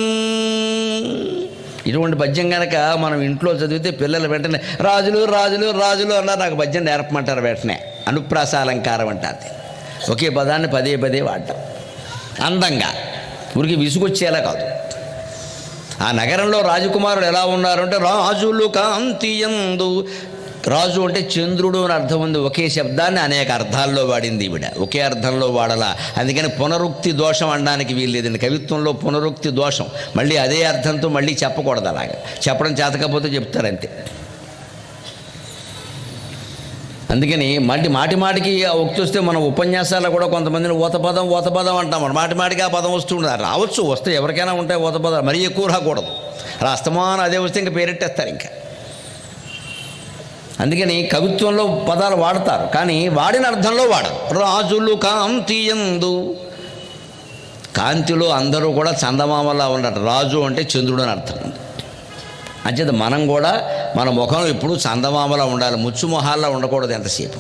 [SPEAKER 1] ఇటువంటి పద్యం కనుక మనం ఇంట్లో చదివితే పిల్లలు వెంటనే రాజులు రాజులు రాజులు అన్నారు. నాకు పద్యం నేర్పమంటారు వెంటనే. అనుప్రాసాలంకారం అంటారు. ఒకే పదాన్ని పదే వాడటం అందంగా, ఊరికి విసుగొచ్చేలా కాదు. ఆ నగరంలో రాజకుమారులు ఎలా ఉన్నారు అంటే, రాజులు కాంతియందు. రాజు అంటే చంద్రుడు అని అర్థం ఉంది. ఒకే శబ్దాన్ని అనేక అర్థాల్లో వాడింది ఈవిడ, ఒకే అర్థంలో వాడలా. అందుకని పునరుక్తి దోషం అనడానికి వీల్లేదండి. కవిత్వంలో పునరుక్తి దోషం. మళ్ళీ అదే అర్థంతో మళ్ళీ చెప్పకూడదు. అలాగా చెప్పడం చేతకపోతే చెప్తారంతే. అందుకని మాటికి ఆ ఉక్తి వస్తే మన ఉపన్యాసాల్లో కూడా కొంతమందిని ఊతపదం అంటాం. మాటికి ఆ పదం వస్తుంది. రావచ్చు, వస్తే ఎవరికైనా ఉంటాయి ఊతపదాలు. మరీ ఎక్కువ రాకూడదు. అలా అస్తమానం అదే వస్తే ఇంకా పేరెట్టేస్తారు ఇంకా. అందుకని కవిత్వంలో పదాలు వాడతారు, కానీ వాడిన అర్థంలో వాడరు. రాజులు కాంతియందు, కాంతిలో అందరూ కూడా చందమామలా ఉన్నారు. రాజు అంటే చంద్రుడు అని అర్థం. అంచేత మనం కూడా మన ముఖం ఎప్పుడూ చందమామలా ఉండాలి, ముచ్చు మొహాల్లో ఉండకూడదు. ఎంతసేపు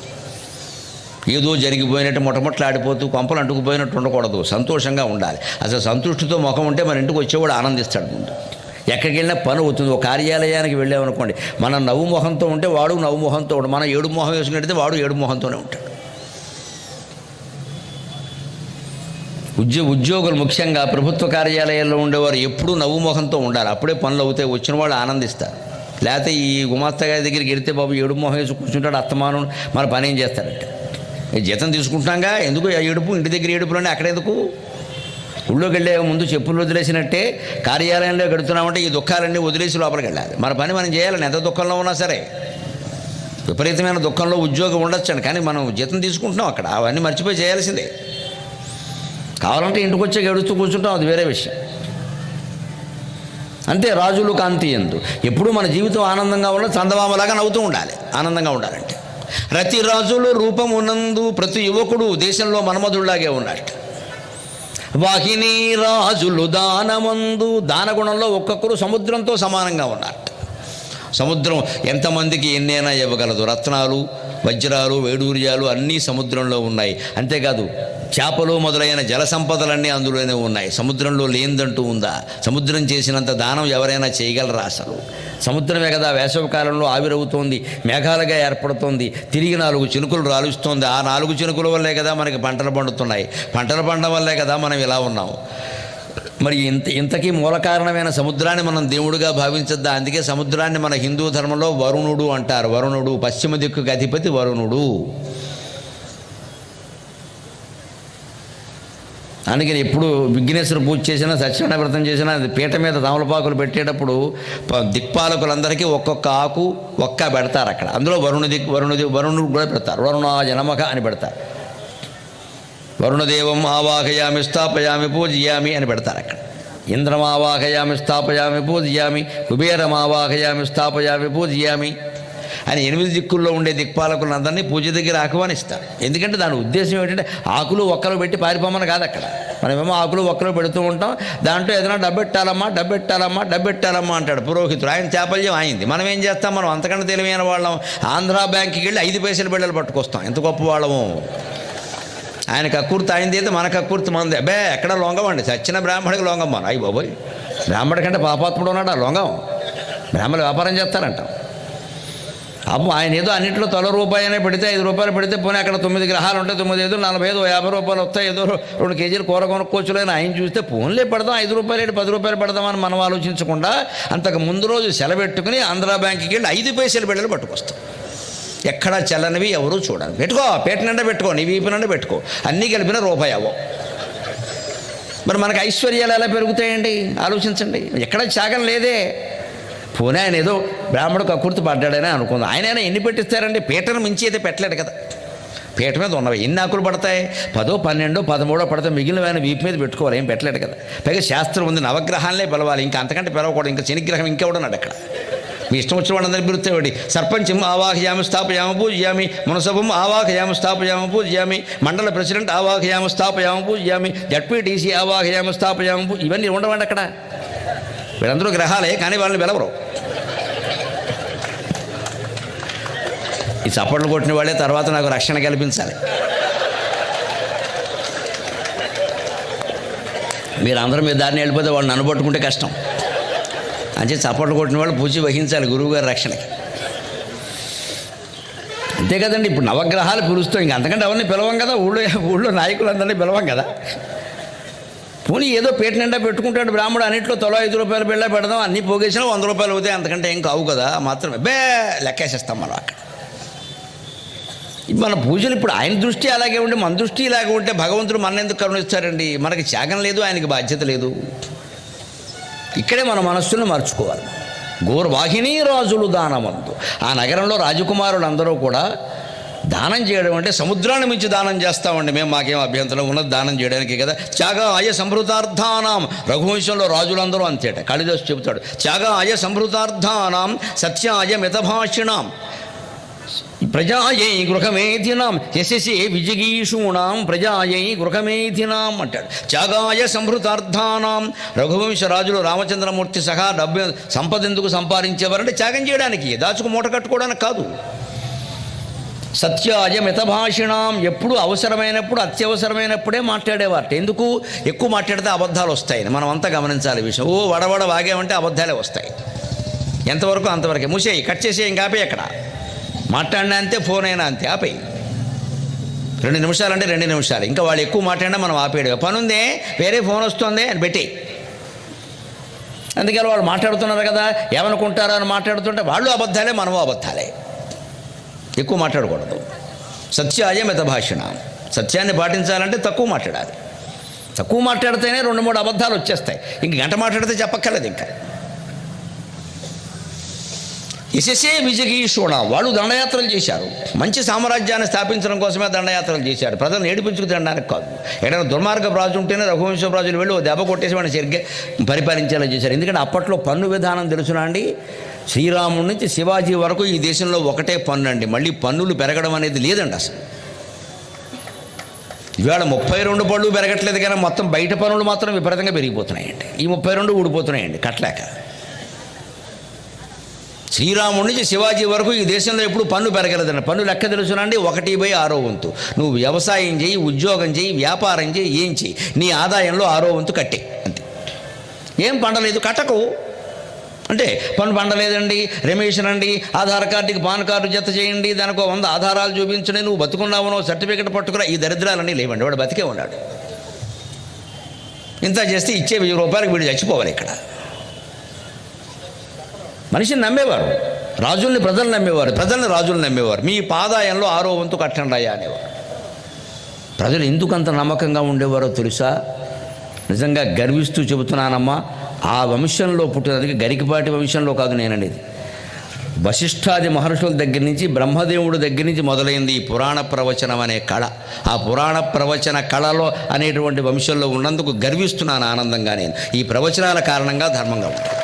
[SPEAKER 1] ఏదో జరిగిపోయినట్టు మొట్టమొట్లాడిపోతూ కొంపలు అంటుకుపోయినట్టు ఉండకూడదు. సంతోషంగా ఉండాలి. అసలు సంతృష్టితో ముఖం ఉంటే మన ఇంటికి వచ్చేవాడు ఆనందిస్తాడు. ముందు ఎక్కడికి వెళ్ళినా పని అవుతుంది. ఒక కార్యాలయానికి వెళ్ళామనుకోండి, మనం నవ్వు మొహంతో ఉంటే వాడు నవ్వు మొహంతో ఉంటాడు. మనం ఏడు మొహం వేసుకున్నట్టయితే వాడు ఏడు మొహంతోనే ఉంటాడు. ఉద్యోగులు ముఖ్యంగా ప్రభుత్వ కార్యాలయాల్లో ఉండేవారు ఎప్పుడూ నవ్వు మొహంతో ఉండాలి. అప్పుడే పనులు అవుతాయి, వచ్చిన వాళ్ళు ఆనందిస్తారు. లేకపోతే ఈ గుమాస్తా గారి దగ్గరికి వెళితే బాబు ఏడు మొహం వేసి కూర్చుంటాడు, అత్తమానం మన పని ఏం చేస్తారంటే, జీతం తీసుకుంటున్నాగా ఎందుకు ఏడుపు, ఇంటి దగ్గర ఏడుపులోనే అక్కడెందుకు? ఊళ్ళోకి వెళ్ళే ముందు చెప్పులు వదిలేసినట్టే కార్యాలయంలో గడుతున్నామంటే ఈ దుఃఖాలన్నీ వదిలేసి లోపలికి వెళ్ళాలి. మన పని మనం చేయాలని, ఎంత దుఃఖంలో ఉన్నా సరే. విపరీతమైన దుఃఖంలో ఉద్యోగం ఉండొచ్చండి, కానీ మనం జీతం తీసుకుంటున్నాం అక్కడ, అవన్నీ మర్చిపోయి చేయాల్సిందే. కావాలంటే ఇంటికి వచ్చి గడుస్తూ కూర్చుంటాం, అది వేరే విషయం. అంతే రాజులు కాంతి ఎందు. ఎప్పుడూ మన జీవితం ఆనందంగా ఉండాలి, చందమామలాగా నవ్వుతూ ఉండాలి. ఆనందంగా ఉండాలంటే రతి రాజులు రూపమునందు ప్రతి యువకుడు దేశంలో మన్మధుడిలాగే ఉన్నట్టు. వాహిని రాజులు దానమందు, దానగుణంలో ఒక్కొక్కరు సముద్రంతో సమానంగా ఉన్నట్టు. సముద్రం ఎంతమందికి ఎన్నైనా ఇవ్వగలదు. రత్నాలు, వజ్రాలు, వైడూర్యాలు అన్నీ సముద్రంలో ఉన్నాయి. అంతేకాదు చేపలు మొదలైన జల సంపదలన్నీ అందులోనే ఉన్నాయి. సముద్రంలో లేనిదంటూ ఉందా? సముద్రం చేసినంత దానం ఎవరైనా చేయగలరా? అసలు సముద్రమే కదా వేసవికాలంలో ఆవిరవుతోంది, మేఘాలుగా ఏర్పడుతోంది, తిరిగి 4 చినుకులు రాలుస్తోంది. ఆ 4 చినుకుల వల్లే కదా మనకి పంటలు పండుతున్నాయి. పంటలు పండడం వల్లే కదా మనం ఇలా ఉన్నాం. మరి ఇంతకీ మూల కారణమైన సముద్రాన్ని మనం దేవుడిగా భావించద్దా? అందుకే సముద్రాన్ని మన హిందూ ధర్మంలో వరుణుడు అంటారు. వరుణుడు పశ్చిమ దిక్కుకి అధిపతి వరుణుడు. అందుకని ఎప్పుడు విఘ్నేశ్వర పూజ చేసినా, సత్యనారాయణ వ్రతం చేసినా పీట మీద తమలపాకులు పెట్టేటప్పుడు దిక్పాలకులందరికీ ఒక్కొక్క ఆకు ఒక్క పెడతారు అక్కడ. అందులో వరుణుడు కూడా పెడతారు. వరుణాయ నమః అని పెడతారు. వరుణదేవం ఆవాహయామి స్థాపయామి పూజయామి అని పెడతారు అక్కడ. ఇంద్రం ఆవాహయామి స్థాపయామి పూజయామి, కుబేరం ఆవాహయామి స్థాపయామి పూజయామి అని 8 దిక్కుల్లో ఉండే దిక్పాలకులందరినీ పూజ దగ్గర ఆహ్వానిస్తారు. ఎందుకంటే దాని ఉద్దేశం ఏంటంటే ఆకులు ఒక్కలు పెట్టి పారిపోమని కాదు. అక్కడ మనమేమో ఆకులు ఒక్కలు పెడుతూ ఉంటాం. దాంట్లో ఏదైనా డబ్బెట్టాలమ్మా అంటాడు పురోహితుడు. ఆయన చాపల్యం అయింది. మనం ఏం చేస్తాం? మనం అంతకంటే తెలివైన వాళ్ళం. ఆంధ్రా బ్యాంక్కి వెళ్ళి 5 పైసల బిళ్ళలు పట్టుకొస్తాం. ఎంత గొప్ప వాళ్ళము. ఆయన కక్కుర్తి ఆయనది అయితే మన కక్కుర్తి మంది. ఎక్కడ లొంగమండి, చచ్చిన బ్రాహ్మడికి లొంగం. మన అయ్యి బాబోయ్, బ్రాహ్మడి కంటే పాపాత్ముడు ఉన్నాడు ఆ లొంగం. బ్రాహ్మణులు వ్యాపారం చేస్తారంట. అప్పుడు ఆయన ఏదో అన్నింటిలో ₹1 పెడితే ₹5 పెడితే పోనీ అక్కడ 9 గ్రహాలు ఉంటాయి, 9 5 45 ₹50 వస్తాయి, ఏదో 2 కేజీలు కూర కొనుక్కోవచ్చులేని ఆయన చూస్తే ఫోన్లే పెడదాం, ₹5 ₹10 పెడదామని మనం ఆలోచించకుండా అంతకు ముందు రోజు సెలవెట్టుకుని ఆంధ్రా బ్యాంక్కి వెళ్ళి 5 పైసల బిళ్ళలు పట్టుకొస్తాం. ఎక్కడా చల్లనివి ఎవరూ చూడాలి. పెట్టుకో, పేట నిండా పెట్టుకో, నీ వీపు నిండా పెట్టుకో, అన్నీ కలిపిన ₹1 అవ్వవు. మరి మనకు ఐశ్వర్యాలు ఎలా పెరుగుతాయండి? ఆలోచించండి. ఎక్కడ త్యాగం లేదే. పోనీ ఆయన ఏదో బ్రాహ్మడు కక్కుర్తి పడ్డాడనే అనుకుందాం. ఆయనైనా ఎన్ని పెట్టిస్తారండి? పీటను మించి అయితే పెట్టలేడు కదా. పీట మీద ఉన్నవి ఎన్ని ఆకులు పడతాయి? 10, 12, 13 పడతాయి. మిగిలిన ఆయన వీపు మీద పెట్టుకోవాలి, ఏం పెట్టలేడు కదా. పైగా శాస్త్రం ఉంది, నవగ్రహాలనే పిలవాలి, ఇంకా అంతకంటే పిలవకూడదు. ఇంకా శనిగ్రహం ఇంకెవడన్నాడు అక్కడ. మీ ఇష్టం వచ్చిన వాళ్ళందరినీ పిలుస్తాడు. సర్పంచం ఆవాహయామి స్థాపయామి పూజయామి, మునసభం ఆవాహయామి స్థాపయామి పూజయామి, మండల ప్రెసిడెంట్ ఆవాహయామి స్థాపయామి పూజయామి, జడ్పీటీసీ ఆవాహయామి స్థాపయామి ఇవన్నీ ఉండవండి అక్కడ. వీళ్ళందరూ గ్రహాలే, కానీ వాళ్ళని పిలవరు. ఈ చప్పట్లు కొట్టిన వాళ్ళే తర్వాత నాకు రక్షణ కల్పించాలి. మీరు అందరూ మీ దారిని వెళ్ళిపోతే వాళ్ళు నన్ను పట్టుకుంటే కష్టం. అంటే చప్పట్లు కొట్టిన వాళ్ళు పూజ వహించాలి గురువుగారి రక్షణకి. అంతే కదండి. ఇప్పుడు నవగ్రహాలు పిలుస్తాం, ఇంక అంతకంటే ఎవరిని పిలవం కదా. ఊళ్ళో నాయకులందరినీ పిలవం కదా. పోనీ ఏదో పేట నిండా పెట్టుకుంటాడు బ్రాహ్మడు, అన్నింటిలో ₹5 బిళ్ళ పెడదాం, అన్నీ పోగేసినా ₹100 అవుతాయి, అంతకంటే ఏం కావు కదా. మాత్రమే లెక్కేసేస్తాం మనం అక్కడ. మన పూజలు ఇప్పుడు ఆయన దృష్టి అలాగే ఉంటే మన దృష్టి ఇలాగే ఉంటే భగవంతుడు మన ఎందుకు కరుణిస్తారండి? మనకి త్యాగం లేదు, ఆయనకి బాధ్యత లేదు. ఇక్కడే మన మనస్సును మార్చుకోవాలి. వాహిని రాజులు దానమందు. ఆ నగరంలో రాజకుమారులందరూ కూడా దానం చేయడం అంటే సముద్రాన్ని మించి దానం చేస్తామండి మేము, మాకేం అభ్యంతరం ఉన్నది దానం చేయడానికి కదా. త్యాగాయ సంభృతార్థానాం, రఘువంశంలో రాజులందరూ అంతేట. కాళిదాసు చెబుతాడు, త్యాగాయ సంభృతార్థానాం సత్యాయ మితభాషిణాం ప్రజాయై గృహమేధినాం యశసే విజిగీషూణాం ప్రజాయై గృహమేధినాం అంటాడు. త్యాగాయ సంభృతార్థానాం. రఘువంశ రాజులు రామచంద్రమూర్తి సహా డబ్బు సంపద ఎందుకు సంపాదించేవారంటే త్యాగం చేయడానికి, దాచుకు మూట కట్టుకోవడానికి కాదు. సత్యాయ మితభాషిణాం, ఎప్పుడు అవసరమైనప్పుడు అత్యవసరమైనప్పుడే మాట్లాడేవారట. ఎందుకు? ఎక్కువ మాట్లాడితే అబద్ధాలు వస్తాయని మనం అంతా గమనించాలి విషయం. వడవడ వాగేమంటే అబద్ధాలే వస్తాయి. ఎంతవరకు అంతవరకే. మూసేయి, కట్ చేసి ఇంకా ఆపే. ఎక్కడ మాట్లాడినా అంతే, ఫోన్ అయినా అంతే, ఆపేయి. 2 నిమిషాలు అంటే 2 నిమిషాలు. ఇంకా వాళ్ళు ఎక్కువ మాట్లాడినా మనం ఆపేయడం. పనుందే, వేరే ఫోన్ వస్తుంది అని పెట్టి. అందుకని వాళ్ళు మాట్లాడుతున్నారు కదా, ఏమనుకుంటారో అని మాట్లాడుతుంటే వాళ్ళు అబద్ధాలే, మనము అబద్ధాలే. ఎక్కువ మాట్లాడకూడదు. సత్యాయ మితభాషిణ. సత్యాన్ని పాటించాలంటే తక్కువ మాట్లాడాలి. తక్కువ మాట్లాడితేనే 2-3 అబద్ధాలు వచ్చేస్తాయి. ఇంక గంట మాట్లాడితే చెప్పక్కర్లేదు. ఇంకా యశసే విజగీషోణ, వాళ్ళు దండయాత్రలు చేశారు. మంచి సామ్రాజ్యాన్ని స్థాపించడం కోసమే దండయాత్రలు చేశారు, ప్రజలను ఏడిపించుకు తినడానికి కాదు. ఏదైనా దుర్మార్గ రాజు ఉంటేనే రఘువంశ రాజులు వెళ్ళి ఓ దెబ్బ కొట్టేసి వాడిని సరిగ్గా పరిపాలించేలా చేశారు. ఎందుకంటే అప్పట్లో పన్ను విధానం తెలుసునా అండి? శ్రీరాముడి నుంచి శివాజీ వరకు ఈ దేశంలో ఒకటే పన్ను అండి, మళ్ళీ పన్నులు పెరగడం అనేది లేదండి అసలు. ఇవాళ 32 పళ్ళు పెరగట్లేదు, కానీ మొత్తం బయట పన్నులు మాత్రం విపరీతంగా పెరిగిపోతున్నాయండి. ఈ 32 ఊడిపోతున్నాయండి కట్టలేక. శ్రీరాముడి నుంచి శివాజీ వరకు ఈ దేశంలో ఎప్పుడు పన్ను పెరగలేదండి. పన్ను లెక్క తెలుసునండి, 1/6 వంతు. నువ్వు వ్యవసాయం చేయి, ఉద్యోగం చేయి, వ్యాపారం చేయి, ఏం చేయి, నీ ఆదాయంలో 6వ వంతు కట్టే అంతే. ఏం పండలేదు కట్టకు అంటే పన్ను పండలేదండి, రిమిషన్ అండి, ఆధార్ కార్డుకి పాన్ కార్డు జత చేయండి, దానికి 100 ఆధారాలు చూపించండి, నువ్వు బతుకున్నావునో సర్టిఫికెట్ పట్టుకురా, ఈ దరిద్రాలన్నీ లేవండి. వాడు బతికే ఉన్నాడు. ఇంత చేస్తే ఇచ్చే 1000 రూపాయలకు వీడు చచ్చిపోవాలి. ఇక్కడ మనిషిని నమ్మేవారు, రాజుల్ని ప్రజలు నమ్మేవారు, ప్రజల్ని రాజులు నమ్మేవారు. మీ ఆదాయంలో 6వ వంతు కట్టండి అయ్యా అనేవారు. ప్రజలు ఎందుకంత నమ్మకంగా ఉండేవారో తెలుసా? నిజంగా గర్విస్తూ చెబుతున్నానమ్మా, ఆ వంశంలో పుట్టినది గరికపాటి వంశంలో కాదు నేననేది. వశిష్ఠాది మహర్షుల దగ్గర నుంచి, బ్రహ్మదేవుడి దగ్గర నుంచి మొదలైంది ఈ పురాణ ప్రవచనం అనే కళ. ఆ పురాణ ప్రవచన కళలో అనేటువంటి వంశంలో ఉన్నందుకు గర్విస్తున్నాను ఆనందంగా. నేను ఈ ప్రవచనాల కారణంగా ధర్మంగా ఉంటాను.